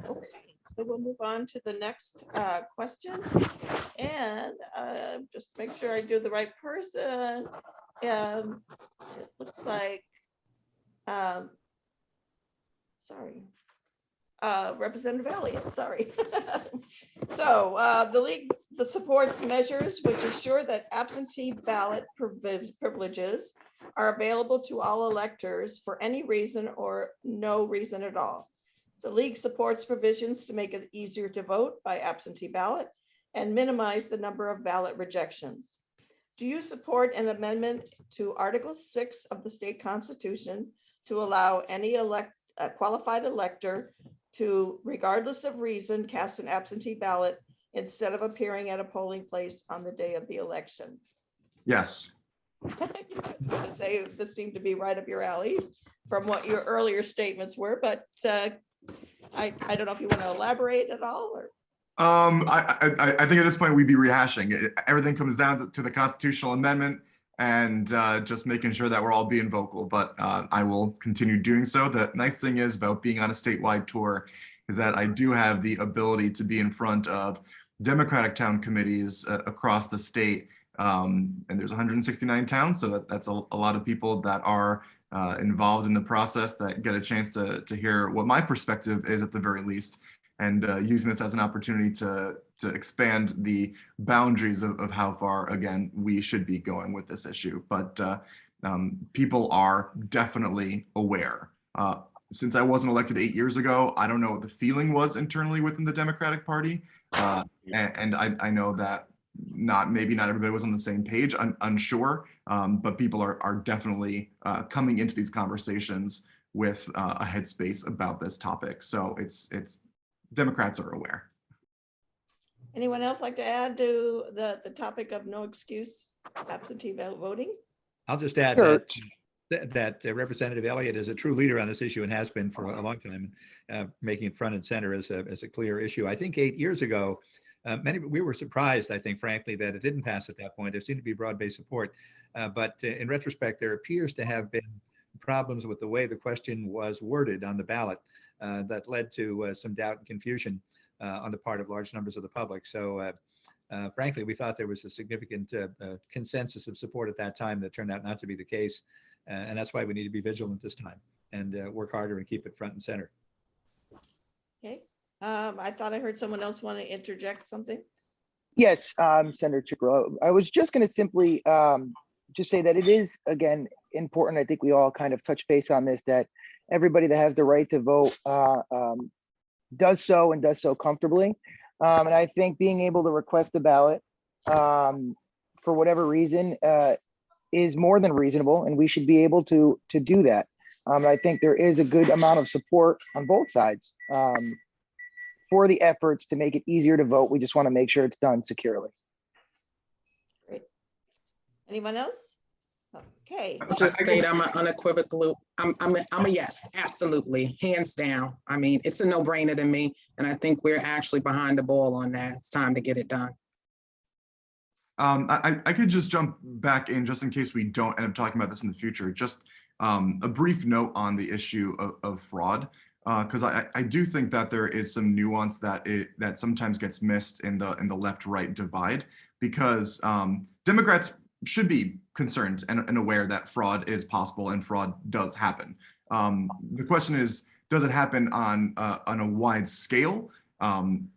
Okay, so we'll move on to the next question, and just make sure I do the right person. It looks like, sorry, Representative Elliott, sorry. So the league supports measures which assure that absentee ballot privileges are available to all electors for any reason or no reason at all. The league supports provisions to make it easier to vote by absentee ballot and minimize the number of ballot rejections. Do you support an amendment to Article 6 of the state constitution to allow any qualified elector to, regardless of reason, cast an absentee ballot instead of appearing at a polling place on the day of the election? Yes. I was going to say this seemed to be right up your alley from what your earlier statements were, but I don't know if you want to elaborate at all, or. I think at this point we'd be rehashing it. Everything comes down to the constitutional amendment and just making sure that we're all being vocal, but I will continue doing so. The nice thing is about being on a statewide tour is that I do have the ability to be in front of Democratic town committees across the state. And there's 169 towns, so that's a lot of people that are involved in the process that get a chance to hear what my perspective is at the very least, and using this as an opportunity to expand the boundaries of how far, again, we should be going with this issue. But people are definitely aware. Since I wasn't elected 8 years ago, I don't know what the feeling was internally within the Democratic Party. And I know that maybe not everybody was on the same page, unsure, but people are definitely coming into these conversations with a headspace about this topic. So it's Democrats are aware. Anyone else like to add to the topic of no excuse absentee voting? I'll just add Sure. that Representative Elliott is a true leader on this issue and has been for a long time, making it front and center as a clear issue. I think 8 years ago, we were surprised, I think, frankly, that it didn't pass at that point. There seemed to be broad-based support. But in retrospect, there appears to have been problems with the way the question was worded on the ballot that led to some doubt and confusion on the part of large numbers of the public. So frankly, we thought there was a significant consensus of support at that time that turned out not to be the case. And that's why we need to be vigilant this time and work harder and keep it front and center. Okay. I thought I heard someone else want to interject something. Yes, Senator Cicarella. I was just going to simply just say that it is, again, important. I think we all kind of touch base on this, that everybody that has the right to vote does so and does so comfortably. And I think being able to request a ballot for whatever reason is more than reasonable, and we should be able to do that. I think there is a good amount of support on both sides for the efforts to make it easier to vote. We just want to make sure it's done securely. Great. Anyone else? Okay. I'll just state I'm an unequivocal, I'm a yes, absolutely, hands down. I mean, it's a no-brainer to me, and I think we're actually behind the ball on that. It's time to get it done. I could just jump back in just in case we don't end up talking about this in the future. Just a brief note on the issue of fraud, because I do think that there is some nuance that sometimes gets missed in the left-right divide, because Democrats should be concerned and aware that fraud is possible and fraud does happen. The question is, does it happen on a wide scale?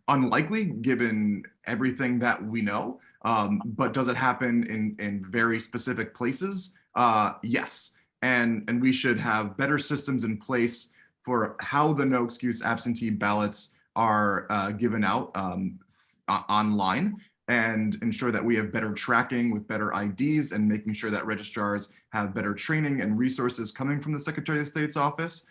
Unlikely, given everything that we know. But does it happen in very specific places? Yes. And we should have better systems in place for how the no excuse absentee ballots are given out online, and ensure that we have better tracking with better IDs, and making sure that registrars have better training and resources coming from the Secretary of State's office.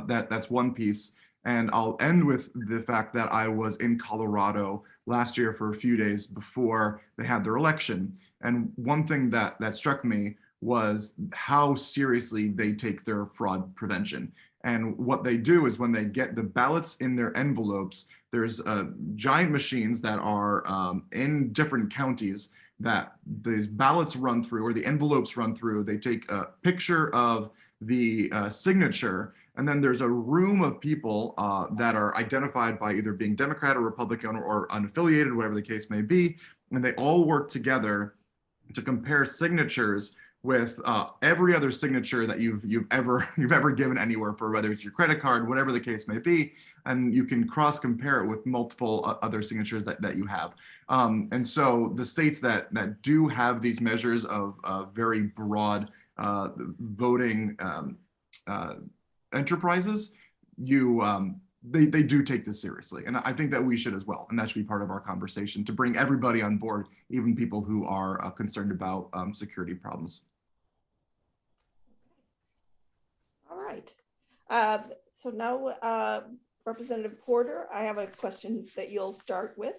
That's one piece. And I'll end with the fact that I was in Colorado last year for a few days before they had their election. And one thing that struck me was how seriously they take their fraud prevention. And what they do is, when they get the ballots in their envelopes, there's giant machines that are in different counties that these ballots run through, or the envelopes run through. They take a picture of the signature, and then there's a room of people that are identified by either being Democrat or Republican or unaffiliated, whatever the case may be, and they all work together to compare signatures with every other signature that you've ever given anywhere, for whether it's your credit card, whatever the case may be, and you can cross compare it with multiple other signatures that you have. And so the states that do have these measures of very broad voting enterprises, they do take this seriously, and I think that we should as well, and that should be part of our conversation to bring everybody on board, even people who are concerned about security problems. All right. So now, Representative Porter, I have a question that you'll start with.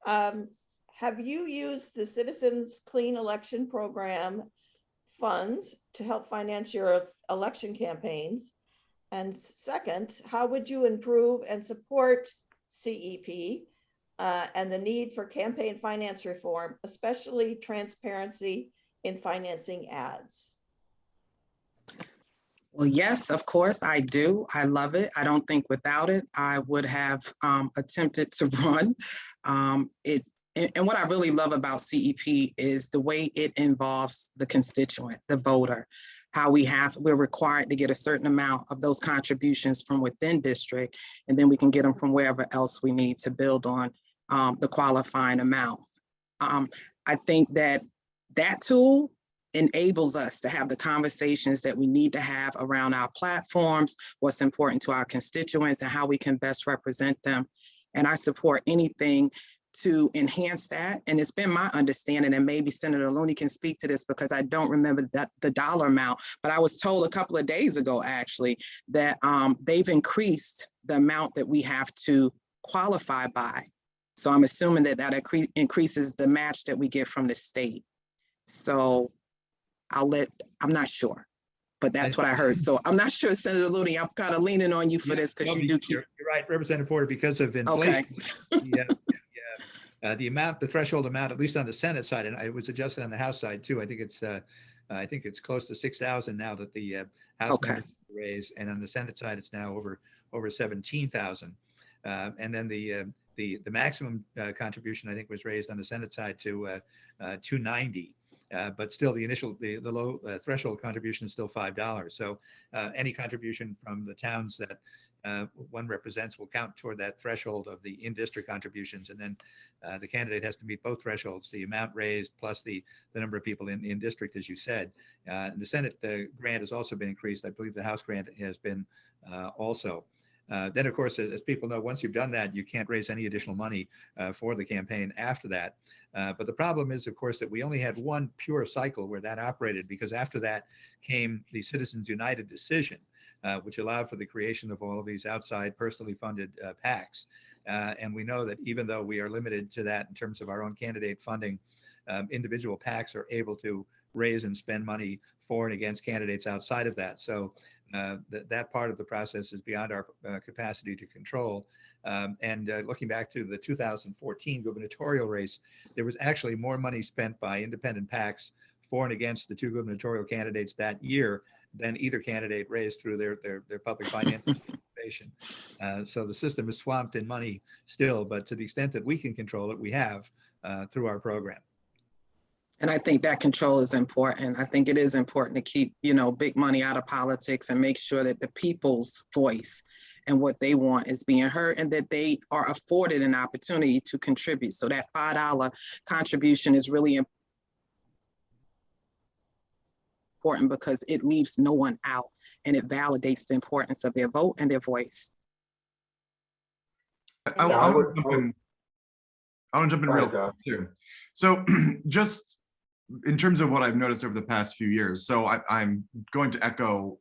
Have you used the Citizens Clean Election Program funds to help finance your election campaigns? And second, how would you improve and support CEP and the need for campaign finance reform, especially transparency in financing ads? Well, yes, of course I do. I love it. I don't think without it, I would have attempted to run. And what I really love about CEP is the way it involves the constituent, the voter, how we're required to get a certain amount of those contributions from within district, and then we can get them from wherever else we need to build on the qualifying amount. I think that tool enables us to have the conversations that we need to have around our platforms, what's important to our constituents, and how we can best represent them. And I support anything to enhance that. And it's been my understanding, and maybe Senator Looney can speak to this because I don't remember the dollar amount, but I was told a couple of days ago, actually, that they've increased the amount that we have to qualify by. So I'm assuming that increases the match that we get from the state. So I'm not sure, but that's what I heard. So I'm not sure, Senator Looney, I'm kind of leaning on you for this because you do keep. You're right, Representative Porter, because of inflation. Okay. The threshold amount, at least on the Senate side, and it was adjusted on the House side too. I think it's close to 6,000 now that the House members raised, and on the Senate side, it's now over 17,000. And then the maximum contribution, I think, was raised on the Senate side to $290. But still, the low threshold contribution is still $5. So any contribution from the towns that one represents will count toward that threshold of the in-district contributions, and then the candidate has to meet both thresholds: the amount raised plus the number of people in district, as you said. The Senate grant has also been increased. I believe the House grant has been also. Then, of course, as people know, once you've done that, you can't raise any additional money for the campaign after that. But the problem is, of course, that we only had one pure cycle where that operated, because after that came the Citizens United decision, which allowed for the creation of all of these outside personally funded PACs. And we know that even though we are limited to that in terms of our own candidate funding, individual PACs are able to raise and spend money for and against candidates outside of that. So That part of the process is beyond our capacity to control. Looking back to the 2014 gubernatorial race, there was actually more money spent by independent PACs for and against the two gubernatorial candidates that year than either candidate raised through their public financing participation. So the system is swamped in money still, but to the extent that we can control it, we have through our program. And I think that control is important. I think it is important to keep, big money out of politics and make sure that the people's voice and what they want is being heard and that they are afforded an opportunity to contribute. So that $5 contribution is really important because it leaves no one out and it validates the importance of their vote and their voice. I want to jump in real quick too. So just in terms of what I've noticed over the past few years, so I'm going to echo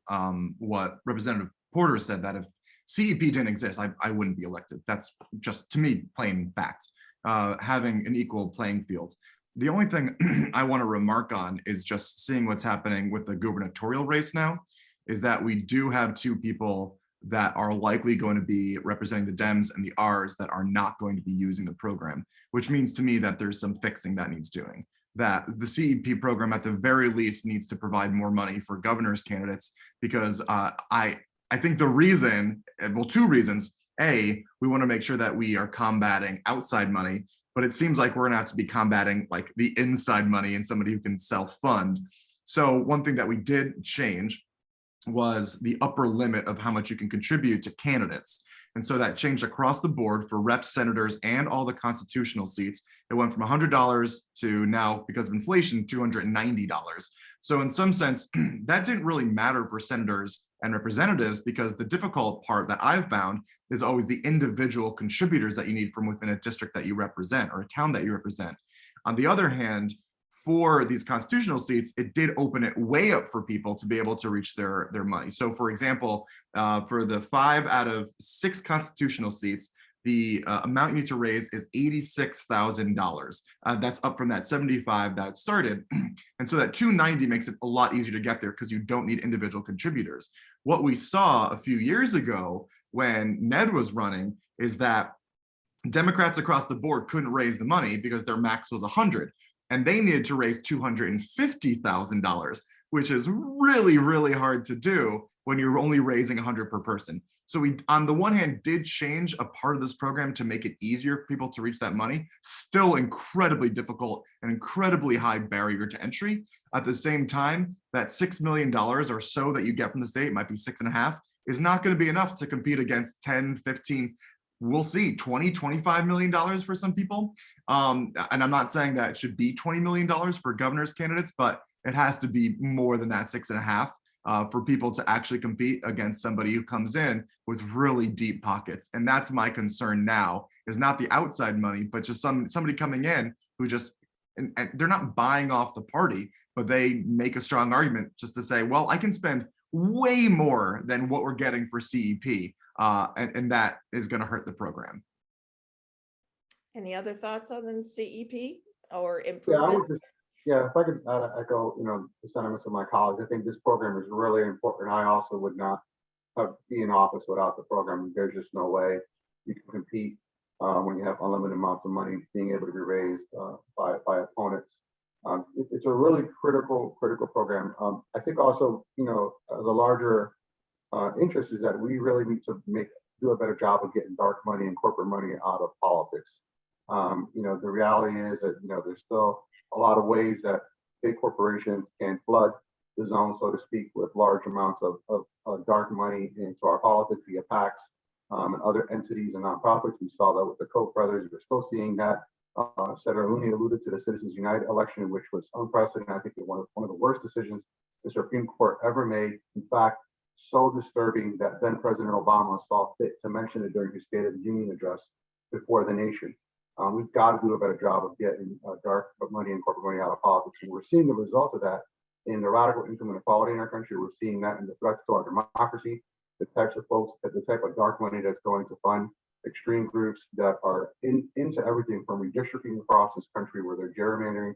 what Representative Porter said, that if CEP didn't exist, I wouldn't be elected. That's just, to me, plain fact, having an equal playing field. The only thing I want to remark on is just seeing what's happening with the gubernatorial race now, is that we do have two people that are likely going to be representing the Dems and the Rs that are not going to be using the program, which means to me that there's some fixing that needs doing. That the CEP program at the very least needs to provide more money for governor's candidates, because I think the reason, well, two reasons. A, we want to make sure that we are combating outside money, but it seems like we're gonna have to be combating like the inside money and somebody who can self-fund. So one thing that we did change was the upper limit of how much you can contribute to candidates. And so that changed across the board for reps, senators, and all the constitutional seats. It went from $100 to now, because of inflation, $290. So in some sense, that didn't really matter for senators and representatives, because the difficult part that I've found is always the individual contributors that you need from within a district that you represent or a town that you represent. On the other hand, for these constitutional seats, it did open it way up for people to be able to reach their money. So for example, for the 5 out of 6 constitutional seats, the amount you need to raise is $86,000. That's up from that $75,000 that started. And so that $290 makes it a lot easier to get there because you don't need individual contributors. What we saw a few years ago when Ned was running is that Democrats across the board couldn't raise the money because their max was 100. And they needed to raise $250,000, which is really, really hard to do when you're only raising 100 per person. So we, on the one hand, did change a part of this program to make it easier for people to reach that money. Still incredibly difficult and incredibly high barrier to entry. At the same time, that $6 million or so that you get from the state, might be 6.5, is not going to be enough to compete against 10, 15, we'll see, $20, $25 million for some people. And I'm not saying that it should be $20 million for governor's candidates, but it has to be more than that 6.5 for people to actually compete against somebody who comes in with really deep pockets. And that's my concern now, is not the outside money, but just somebody coming in who just, and they're not buying off the party, but they make a strong argument just to say, well, I can spend way more than what we're getting for CEP. And that is going to hurt the program. Any other thoughts on the CEP or Yeah, improvement? if I could echo, the sentiments of my colleagues. I think this program is really important. I also would not be in office without the program. There's just no way you can compete when you have unlimited amounts of money being able to be raised by opponents. It's a really critical program. I think also, as a larger interest is that we really need to do a better job of getting dark money and corporate money out of politics. The reality is that there's still a lot of ways that big corporations can flood the zone, so to speak, with large amounts of dark money into our politics via PACs and other entities and nonprofits. We saw that with the Koch brothers. We're still seeing that. Senator Looney alluded to the Citizens United election, which was unprecedented. I think one of the worst decisions the Supreme Court ever made. In fact, so disturbing that then President Obama saw fit to mention it during his State of the Union address before the nation. We've got to do a better job of getting dark money and corporate money out of politics. And we're seeing the result of that in the radical income inequality in our country. We're seeing that in the threats to our democracy, the types of folks, the type of dark money that's going to fund extreme groups that are into everything from redistricting across this country, where they're gerrymandering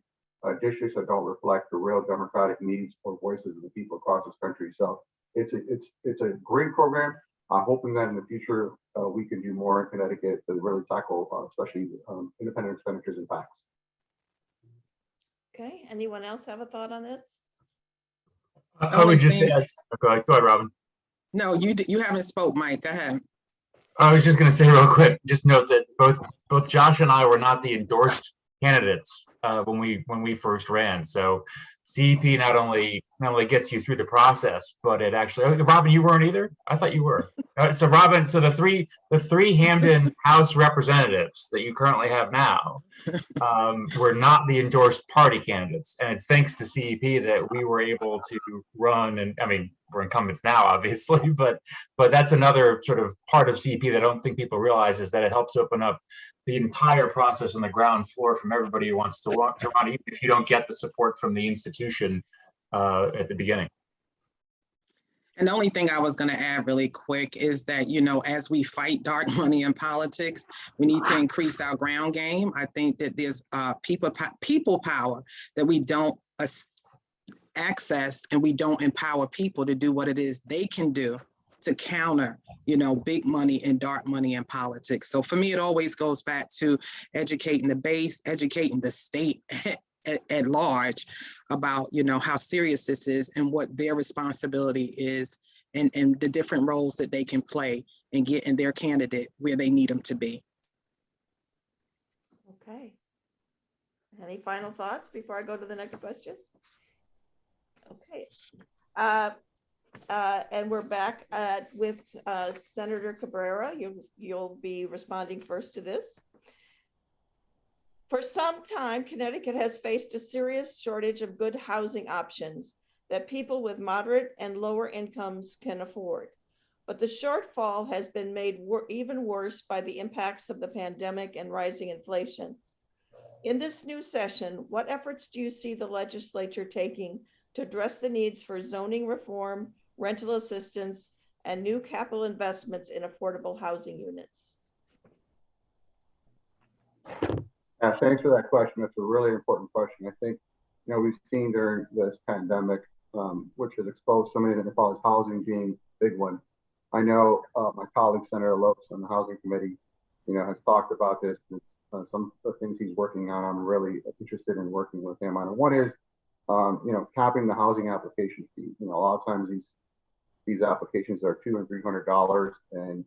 districts that don't reflect the real democratic needs or voices of the people across this country. So it's a great program. I'm hoping that in the future we can do more in Connecticut to really tackle, especially independent expenditures and tax. Okay, anyone else have a thought on this? I would just Only add, go ahead, Robyn. No, you haven't spoke, Mike. Go ahead. I was just going to say real quick, just note that both Josh and I were not the endorsed candidates when we first ran. So CEP not only gets you through the process, but it actually, Robyn, you weren't either? I thought you were. So Robyn, so the three Hamden House representatives that you currently have now were not the endorsed party candidates. And it's thanks to CEP that we were able to run, and I mean, we're incumbents now, obviously, but that's another sort of part of CEP that I don't think people realize, is that it helps open up the entire process on the ground floor from everybody who wants to run, even if you don't get the support from the institution at the beginning. And the only thing I was going to add really quick is that, you know, as we fight dark money in politics, we need to increase our ground game. I think that there's people power that we don't access, and we don't empower people to do what it is they can do to counter, you know, big money and dark money in politics. So for me, it always goes back to educating the base, educating the state at large about, you know, how serious this is and what their responsibility is, and the different roles that they can play in getting their candidate where they need them to be. Okay. Any final thoughts before I go to the next question? Okay. And we're back with Senator Cabrera. You'll be responding first to this. For some time, Connecticut has faced a serious shortage of good housing options that people with moderate and lower incomes can afford. But the shortfall has been made even worse by the impacts of the pandemic and rising inflation. In this new session, what efforts do you see the legislature taking to address the needs for zoning reform, rental assistance, and new capital investments in affordable housing units? Thanks for that question. That's a really important question. I think, you know, we've seen during this pandemic, which has exposed so many of the problems, housing being a big one. I know my colleague, Senator Lopes, on the Housing Committee, you know, has talked about this. Some of the things he's working on, I'm really interested in working with him on. And one is, you know, capping the housing application fee. You know, a lot of times these applications are $200 and $300, and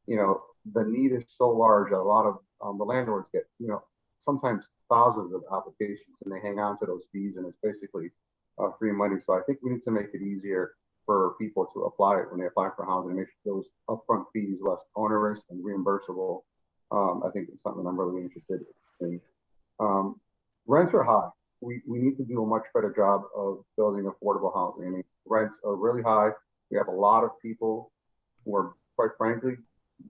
you know, the need is so large that a lot of the landlords get, you know, sometimes thousands of applications, and they hang on to those fees, and it's basically free money. So I think we need to make it easier for people to apply when they apply for housing, make those upfront fees less onerous and reimbursable. I think it's something I'm really interested in. Rents are high. We need to do a much better job of building affordable housing. I mean, rents are really high. We have a lot of people who are, quite frankly,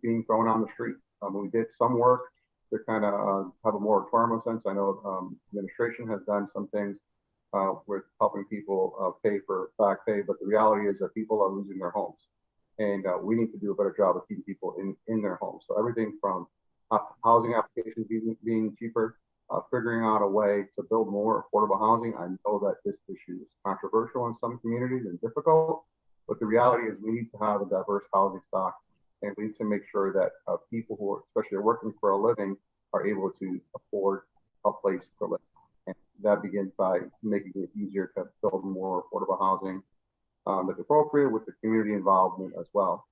being thrown on the street. We did some work to kind of have a moratorium sense. I know administration has done some things with helping people pay for back pay, but the reality is that people are losing their homes, and we need to do a better job of keeping people in their homes. So everything from housing applications being cheaper, figuring out a way to build more affordable housing. I know that this issue is controversial in some communities and difficult, but the reality is we need to have a diverse housing stock, and we need to make sure that people who are, especially working for a living, are able to afford a place to live. And that begins by making it easier to build more affordable housing that's appropriate with the community involvement as well.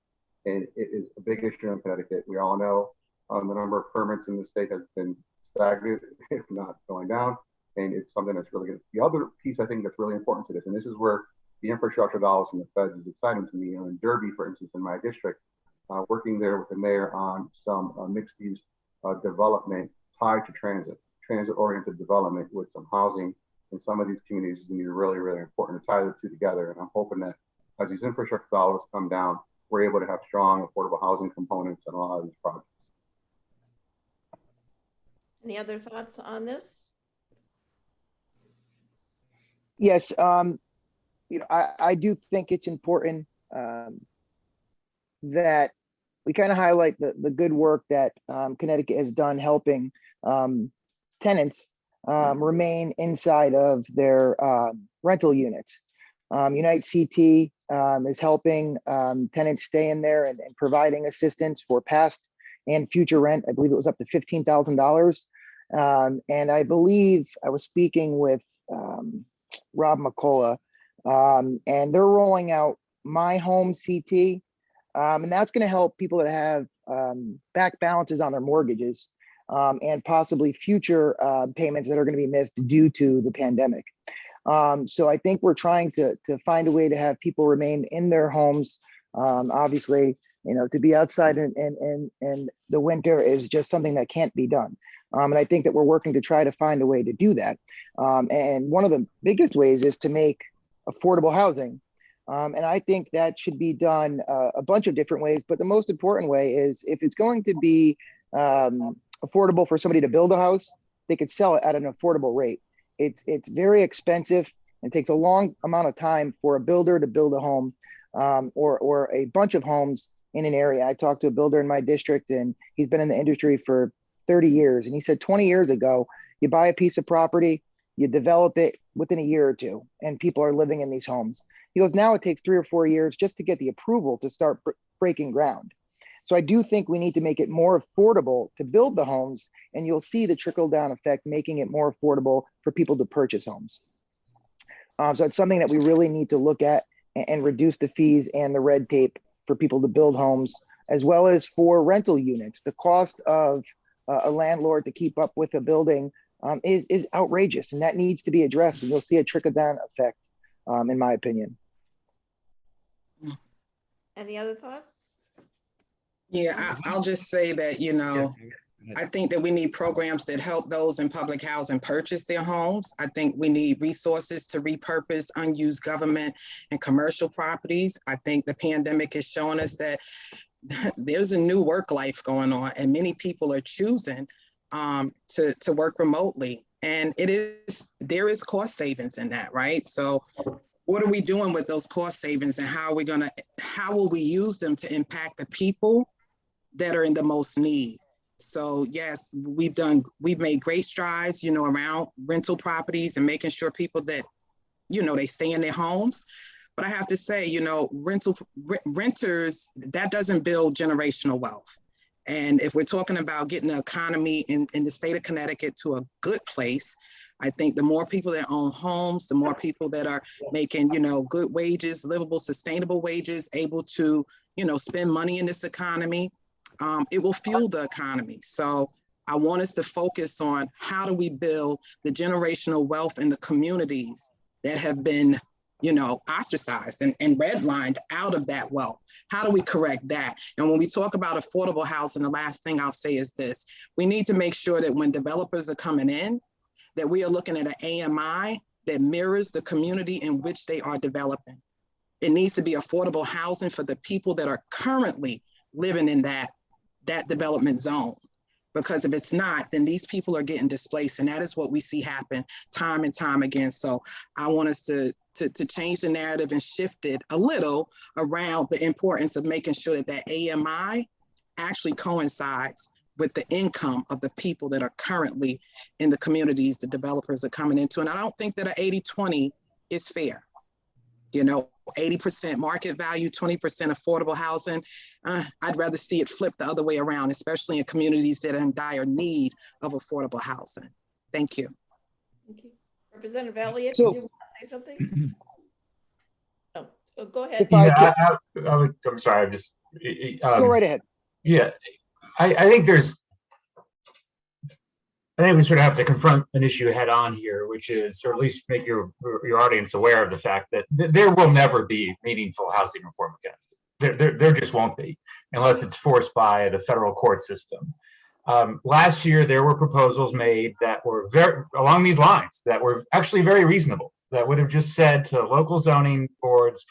And it is a big issue in Connecticut. We all know the number of permits in the state has been stagnant, if not going down. And it's something that's really good. The other piece I think that's really important to this, and this is where the infrastructure dollars from the feds is exciting to me. You know, in Derby, for instance, in my district, working there with the mayor on some mixed use development tied to transit-oriented development with some housing in some of these communities is going to be really, really important to tie the two together. And I'm hoping that as these infrastructure dollars come down, we're able to have strong affordable housing components in a lot of these projects. Any other thoughts on this? Yes, you know, I do think it's important that we kind of highlight the good work that Connecticut has done helping tenants remain inside of their rental units. Unite CT is helping tenants stay in there and providing assistance for past and future rent. I believe it was up to $15,000. And I believe I was speaking with Rob McCullough, and they're rolling out My Home CT. And that's going to help people that have back balances on their mortgages and possibly future payments that are going to be missed due to the pandemic. So I think we're trying to find a way to have people remain in their homes. Obviously, you know, to be outside in the winter is just something that can't be done. And I think that we're working to try to find a way to do that. And one of the biggest ways is to make affordable housing. And I think that should be done a bunch of different ways. But the most important way is if it's going to be affordable for somebody to build a house, they could sell it at an affordable rate. It's very expensive and takes a long amount of time for a builder to build a home or a bunch of homes in an area. I talked to a builder in my district and he's been in the industry for 30 years. And he said 20 years ago, you buy a piece of property, you develop it within a year or two, and people are living in these homes. He goes, now it takes 3 or 4 years just to get the approval to start breaking ground. So I do think we need to make it more affordable to build the homes, and you'll see the trickle down effect, making it more affordable for people to purchase homes. So it's something that we really need to look at and reduce the fees and the red tape for people to build homes, as well as for rental units. The cost of a landlord to keep up with a building is outrageous, and that needs to be addressed. And you'll see a trickle down effect, in my opinion. Any other thoughts? Yeah, I'll just say that, you know, I think that we need programs that help those in public housing purchase their homes. I think we need resources to repurpose unused government and commercial properties. I think the pandemic is showing us that there's a new work life going on, and many people are choosing to work remotely. And there is cost savings in that, right? So what are we doing with those cost savings, and how will we use them to impact the people that are in the most need? So yes, we've made great strides, you know, around rental properties and making sure people that, you know, they stay in their homes. But I have to say, you know, renters, that doesn't build generational wealth. And if we're talking about getting the economy in the state of Connecticut to a good place, I think the more people that own homes, the more people that are making, you know, good wages, livable, sustainable wages, able to, you know, spend money in this economy, it will fuel the economy. So I want us to focus on how do we build the generational wealth in the communities that have been, you know, ostracized and redlined out of that wealth. How do we correct that? And when we talk about affordable housing, the last thing I'll say is this: we need to make sure that when developers are coming in, that we are looking at an AMI that mirrors the community in which they are developing. It needs to be affordable housing for the people that are currently living in that development zone. Because if it's not, then these people are getting displaced, and that is what we see happen time and time again. So I want us to change the narrative and shift it a little around the importance of making sure that AMI actually coincides with the income of the people that are currently in the communities the developers are coming into. And I don't think that an 80-20 is fair. You know, 80% market value, 20% affordable housing. I'd rather see it flip the other way around, especially in communities that are in dire need of affordable housing. Thank you. Thank you. Representative Elliott, So- did you want to say something? Oh, go ahead. Yeah, I'm sorry. I'm just Go right ahead. Yeah, I think we sort of have to confront an issue head on here, which is, or at least make your audience aware of the fact that there will never be meaningful housing reform again. There just won't be, unless it's forced by the federal court system. Last year, there were proposals made that were very along these lines, that were actually very reasonable, that would have just said to local zoning boards,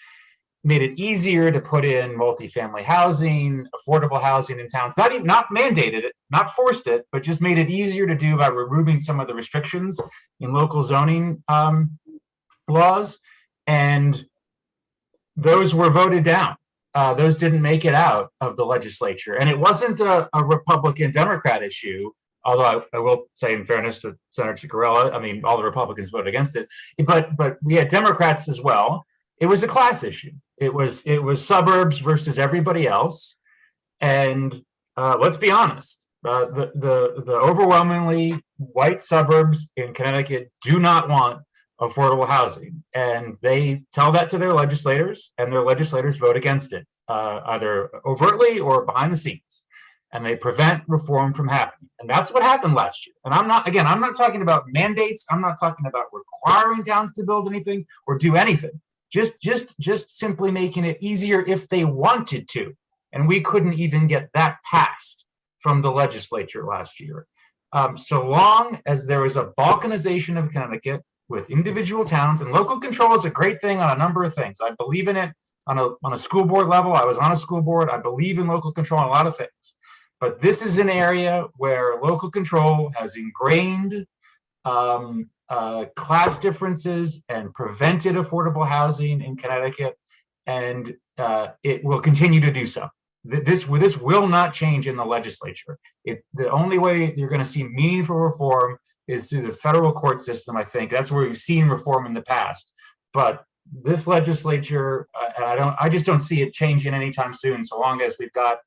made it easier to put in multifamily housing, affordable housing in towns, not mandated it, not forced it, but just made it easier to do by removing some of the restrictions in local zoning laws. And those were voted down. Those didn't make it out of the legislature. And it wasn't a Republican-Democrat issue, although I will say, in fairness to Senator Cicarella, I mean, all the Republicans voted against it. But we had Democrats as well. it was a class issue. It was suburbs versus everybody else. And let's be honest, the overwhelmingly white suburbs in Connecticut do not want affordable housing, and they tell that to their legislators, and their legislators vote against it, either overtly or behind the scenes, and they prevent reform from happening. And that's what happened last year. And I'm not talking about mandates. I'm not talking about requiring towns to build anything or do anything. Just simply making it easier if they wanted to. And we couldn't even get that passed from the legislature last year. So long as there is a balkanization of Connecticut with individual towns, and local control is a great thing on a number of things. I believe in it on a school board level. I was on a school board. I believe in local control on a lot of things. But this is an area where local control has ingrained class differences and prevented affordable housing in Connecticut, and it will continue to do so. This will not change in the legislature. The only way you're going to see meaningful reform is through the federal court system. I think that's where we've seen reform in the past. But this legislature, I just don't see it changing anytime soon. So long as we've got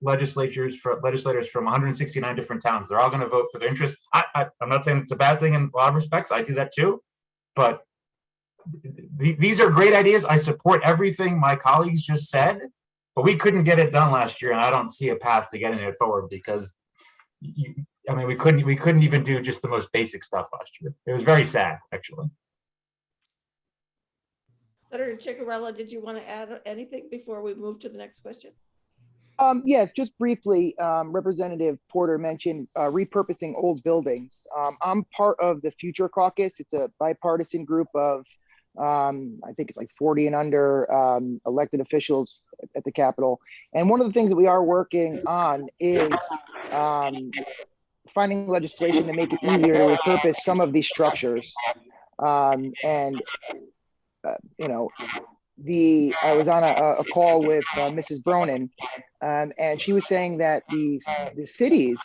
legislators from 169 different towns, they're all going to vote for their interests. I'm not saying it's a bad thing in a lot of respects. I do that too, but these are great ideas. I support everything my colleagues just said, but we couldn't get it done last year, and I don't see a path to getting it forward because we couldn't even do just the most basic stuff last year. It was very sad, actually. Senator Cicarella, did you want to add anything before we move to the next question? Yes, just briefly, Representative Porter mentioned repurposing old buildings. I'm part of the Future Caucus. It's a bipartisan group of, I think it's like 40 and under elected officials at the Capitol. And one of the things that we are working on is finding legislation to make it easier to repurpose some of these structures. I was on a call with Mrs. Bronin, and she was saying that the cities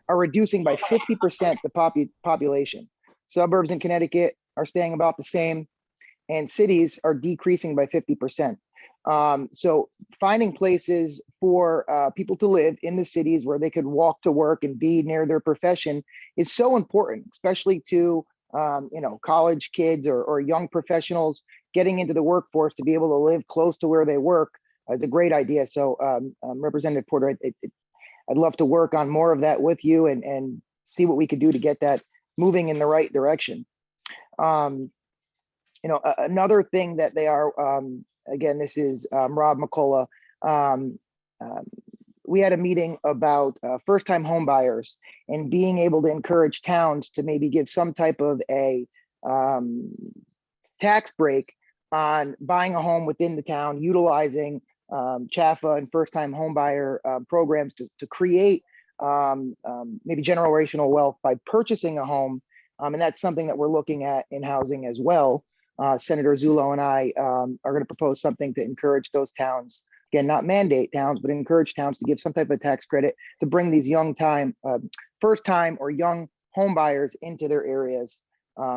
are reducing by 50% the population. Suburbs in Connecticut are staying about the same, and cities are decreasing by 50%. So finding places for people to live in the cities where they could walk to work and be near their profession is so important, especially to college kids or young professionals getting into the workforce. To be able to live close to where they work is a great idea. So Representative Porter, I'd love to work on more of that with you and see what we could do to get that moving in the right direction. Another thing that they are, again, this is Rob McCullough. We had a meeting about first-time home buyers and being able to encourage towns to maybe give some type of a tax break on buying a home within the town, utilizing CHAFA and first-time home buyer programs to create maybe generational wealth by purchasing a home. And that's something that we're looking at in housing as well. Senator Zullo and I are going to propose something to encourage those towns, again, not mandate towns, but encourage towns to give some type of tax credit to bring these first-time or young home buyers into their areas.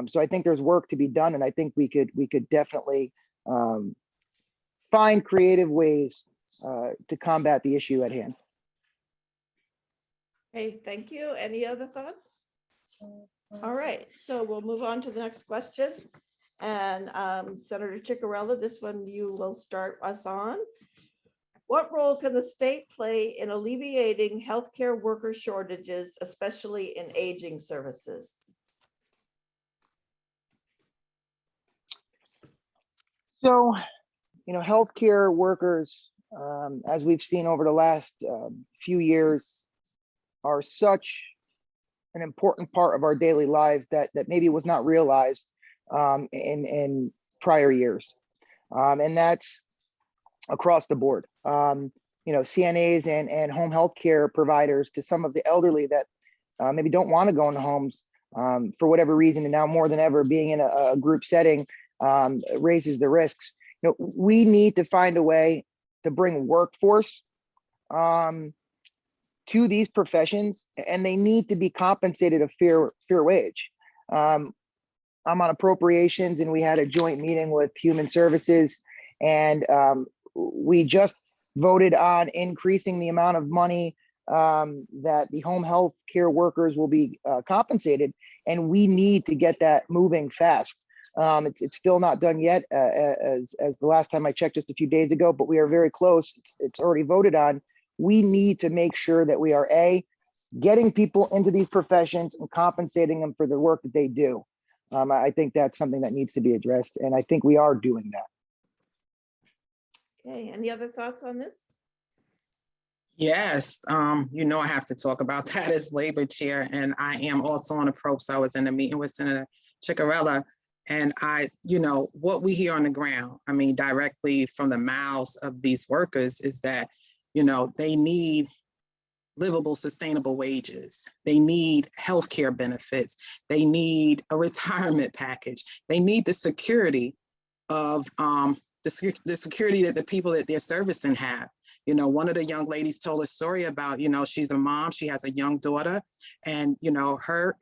So I think there's work to be done, and I think we could definitely find creative ways to combat the issue at hand. Okay, thank you. Any other thoughts? All right, so we'll move on to the next question. And Senator Cicarella, this one you will start us on. What role can the state play in alleviating healthcare worker shortages, especially in aging services? So, healthcare workers, as we've seen over the last few years, are such an important part of our daily lives that maybe was not realized in prior years. And that's across the board. CNAs and home health care providers to some of the elderly that maybe don't want to go into homes for whatever reason, and now more than ever being in a group setting raises the risks. We need to find a way to bring workforce to these professions, and they need to be compensated a fair wage. I'm on appropriations, and we had a joint meeting with Human Services, and we just voted on increasing the amount of money that the home health care workers will be compensated, and we need to get that moving fast. It's still not done yet, as the last time I checked just a few days ago, but we are very close. It's already voted on. We need to make sure that we are getting people into these professions and compensating them for the work that they do. I think that's something that needs to be addressed, and I think we are doing that. Okay, any other thoughts on this? Yes, you know I have to talk about that as labor chair, and I am also on a PROPS. I was in a meeting with Senator Cicarella, and what we hear on the ground, I mean, directly from the mouths of these workers is that, they need livable, sustainable wages. They need healthcare benefits. They need a retirement package. They need the security of the security that the people that they're servicing have. One of the young ladies told a story about, she's a mom, she has a young daughter, and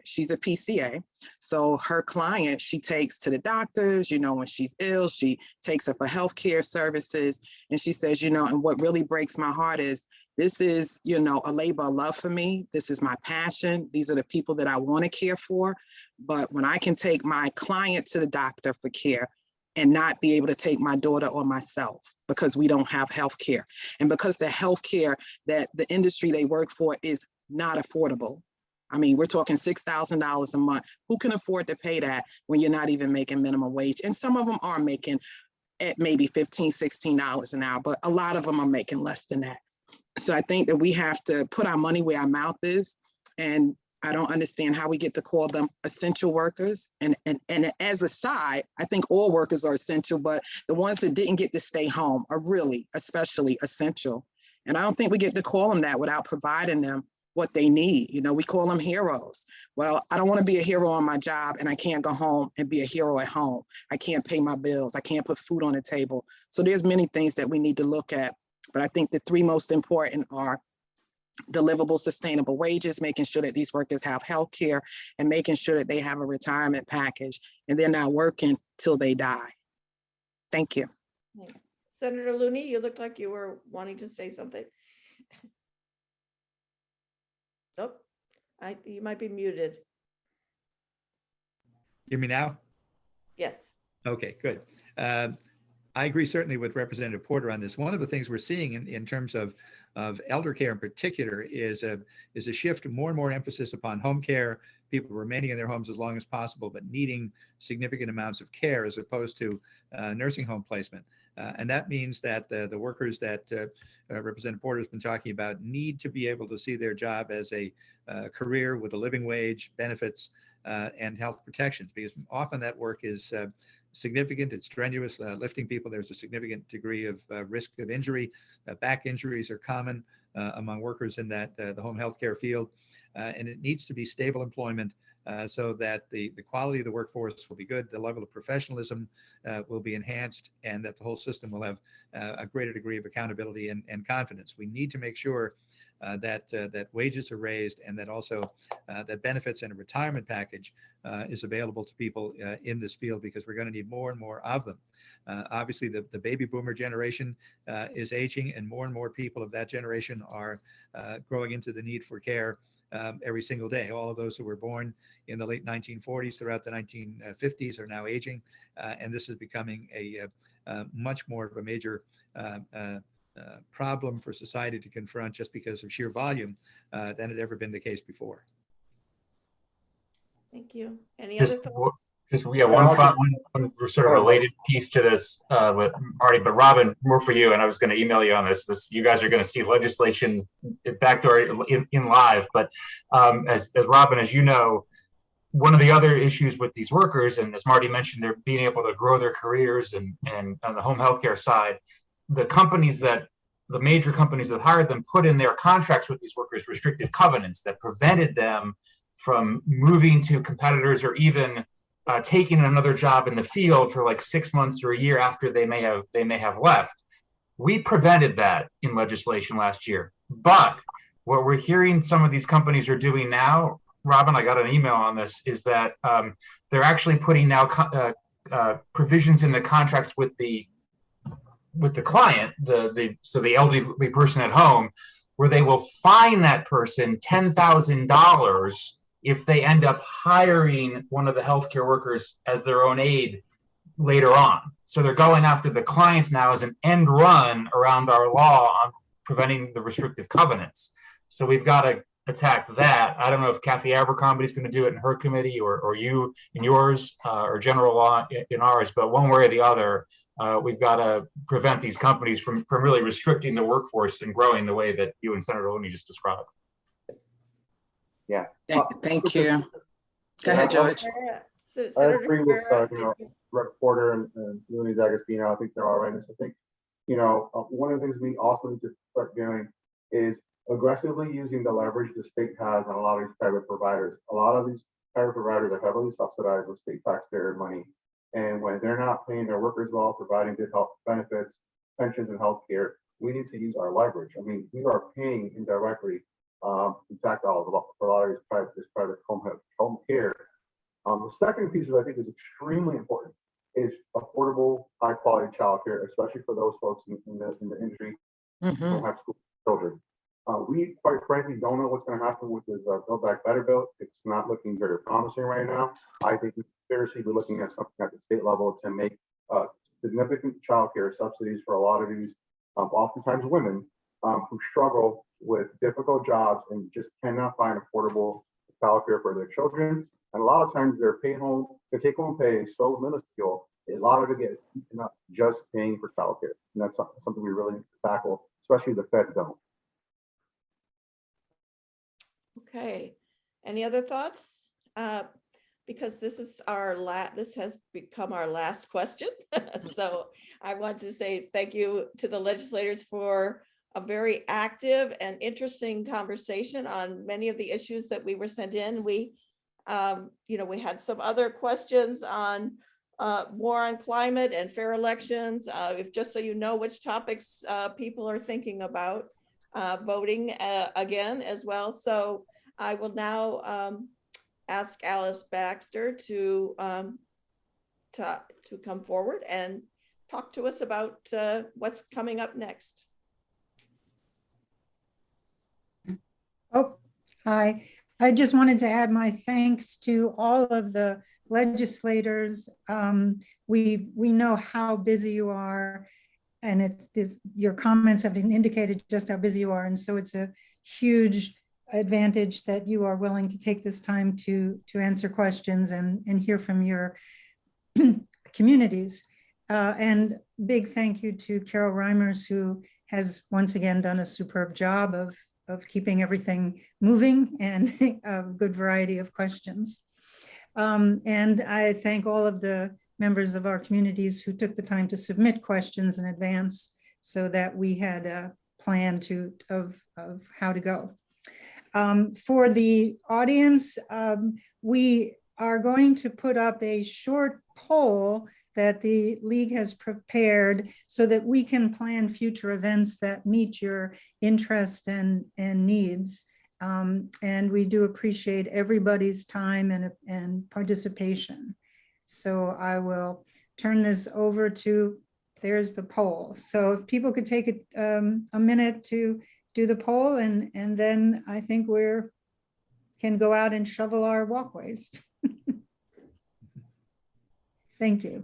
she's a PCA. So her client, she takes to the doctors, when she's ill, she takes her for healthcare services. And she says, and what really breaks my heart is, this is, a labor of love for me. This is my passion. These are the people that I want to care for. But when I can take my client to the doctor for care and not be able to take my daughter or myself because we don't have health care, and because the health care that the industry they work for is not affordable. I mean, we're talking $6,000 a month. Who can afford to pay that when you're not even making minimum wage? And some of them are making at maybe $15, $16 an hour, but a lot of them are making less than that. So I think that we have to put our money where our mouth is. And I don't understand how we get to call them essential workers. And as a side, I think all workers are essential, but the ones that didn't get to stay home are really especially essential. And I don't think we get to call them that without providing them what they need. We call them heroes. Well, I don't want to be a hero on my job and I can't go home and be a hero at home. I can't pay my bills. I can't put food on the table. So there's many things that we need to look at. But I think the three most important are the livable, sustainable wages, making sure that these workers have health care, and making sure that they have a retirement package and they're not working till they die. Thank you. Thanks. Senator Looney, you looked like you were wanting to say something. Oh, you might be muted. Hear me now? Yes. Okay, good. I agree certainly with Representative Porter on this. One of the things we're seeing in terms of elder care in particular is a shift to more and more emphasis upon home care, people remaining in their homes as long as possible, but needing significant amounts of care as opposed to nursing home placement. And that means that the workers that Representative Porter has been talking about need to be able to see their job as a career with a living wage, benefits, and health protections, because often that work is significant, it's strenuous, lifting people. There's a significant degree of risk of injury. Back injuries are common among workers in that the home healthcare field, and it needs to be stable employment so that the quality of the workforce will be good, the level of professionalism will be enhanced, and that the whole system will have a greater degree of accountability and confidence. We need to make sure that wages are raised, and that also that benefits and a retirement package is available to people in this field, because we're going to need more and more of them. Obviously, the baby boomer generation is aging, and more people of that generation are growing into the need for care every single day. All of those who were born in the late 1940s throughout the 1950s are now aging, and this is becoming a much more of a major problem for society to confront, just because of sheer volume, than had ever been the case before. Thank you. Any other thoughts? One sort of related piece to this with Marty, but Robyn, more for you, and I was going to email you on this. You guys are going to see legislation backdoor in live, but as Robyn, as you know, one of the other issues with these workers, and as Marty mentioned, they're being able to grow their careers, and on the home healthcare side, the major companies that hired them put in their contracts with these workers restrictive covenants that prevented them from moving to competitors, or even taking another job in the field for like 6 months or a year after they may have left. We prevented that in legislation last year, but what we're hearing some of these companies are doing now Robyn, I got an email on this, is that they're actually putting now provisions in the contracts with the client, so the elderly person at home, where they will fine that person $10,000 if they end up hiring one of the healthcare workers as their own aide later on. So they're going after the clients now as an end run around our law on preventing the restrictive covenants. So we've got to attack that. I don't know if Kathy Abercrombie's going to do it in her committee or you in yours or general law in ours, but one way or the other, we've got to prevent these companies from really restricting the workforce and growing the way that you and Senator Looney just described. Yeah. Thank you. Go ahead, George. I agree with Rep. Porter and Looney D'Agostino. I think they're all right. I think, one of the things we also need to start doing is aggressively using the leverage the state has on a lot of these private providers. A lot of these private providers are heavily subsidized with state taxpayer money. And when they're not paying their workers well, providing good health benefits, pensions, and health care, we need to use our leverage. I mean, we are paying indirectly in tax dollars for a lot of this private home care. The second piece that I think is extremely important is affordable, high quality childcare, especially for those folks in the industry who have school children. We quite frankly don't know what's going to happen with this Build Back Better bill. It's not looking very promising right now. I think we seriously be looking at something at the state level to make significant childcare subsidies for a lot of these, oftentimes women who struggle with difficult jobs and just cannot find affordable childcare for their children. And a lot of times their take-home pay is so minuscule, a lot of it gets eaten up just paying for childcare. And that's something we really need to tackle, especially the feds don't. Okay, any other thoughts? Because this is this has become our last question. So I want to say thank you to the legislators for a very active and interesting conversation on many of the issues that we were sent in. We had some other questions on war on climate and fair elections. If just so you know which topics people are thinking about voting again as well. So I will now ask Alice Baxter to come forward and talk to us about what's coming up next. Oh, hi. I just wanted to add my thanks to all of the legislators. We know how busy you are, and your comments have indicated just how busy you are. And so it's a huge advantage that you are willing to take this time to answer questions and hear from your communities. And big thank you to Carol Reimers, who has once again done a superb job of keeping everything moving and a good variety of questions. And I thank all of the members of our communities who took the time to submit questions in advance so that we had a plan of how to go. For the audience, we are going to put up a short poll that the League has prepared so that we can plan future events that meet your interest and needs. And we do appreciate everybody's time and participation. So I will turn this over to, there's the poll. So if people could take a minute to do the poll, and then I think can go out and shovel our walkways. Thank you.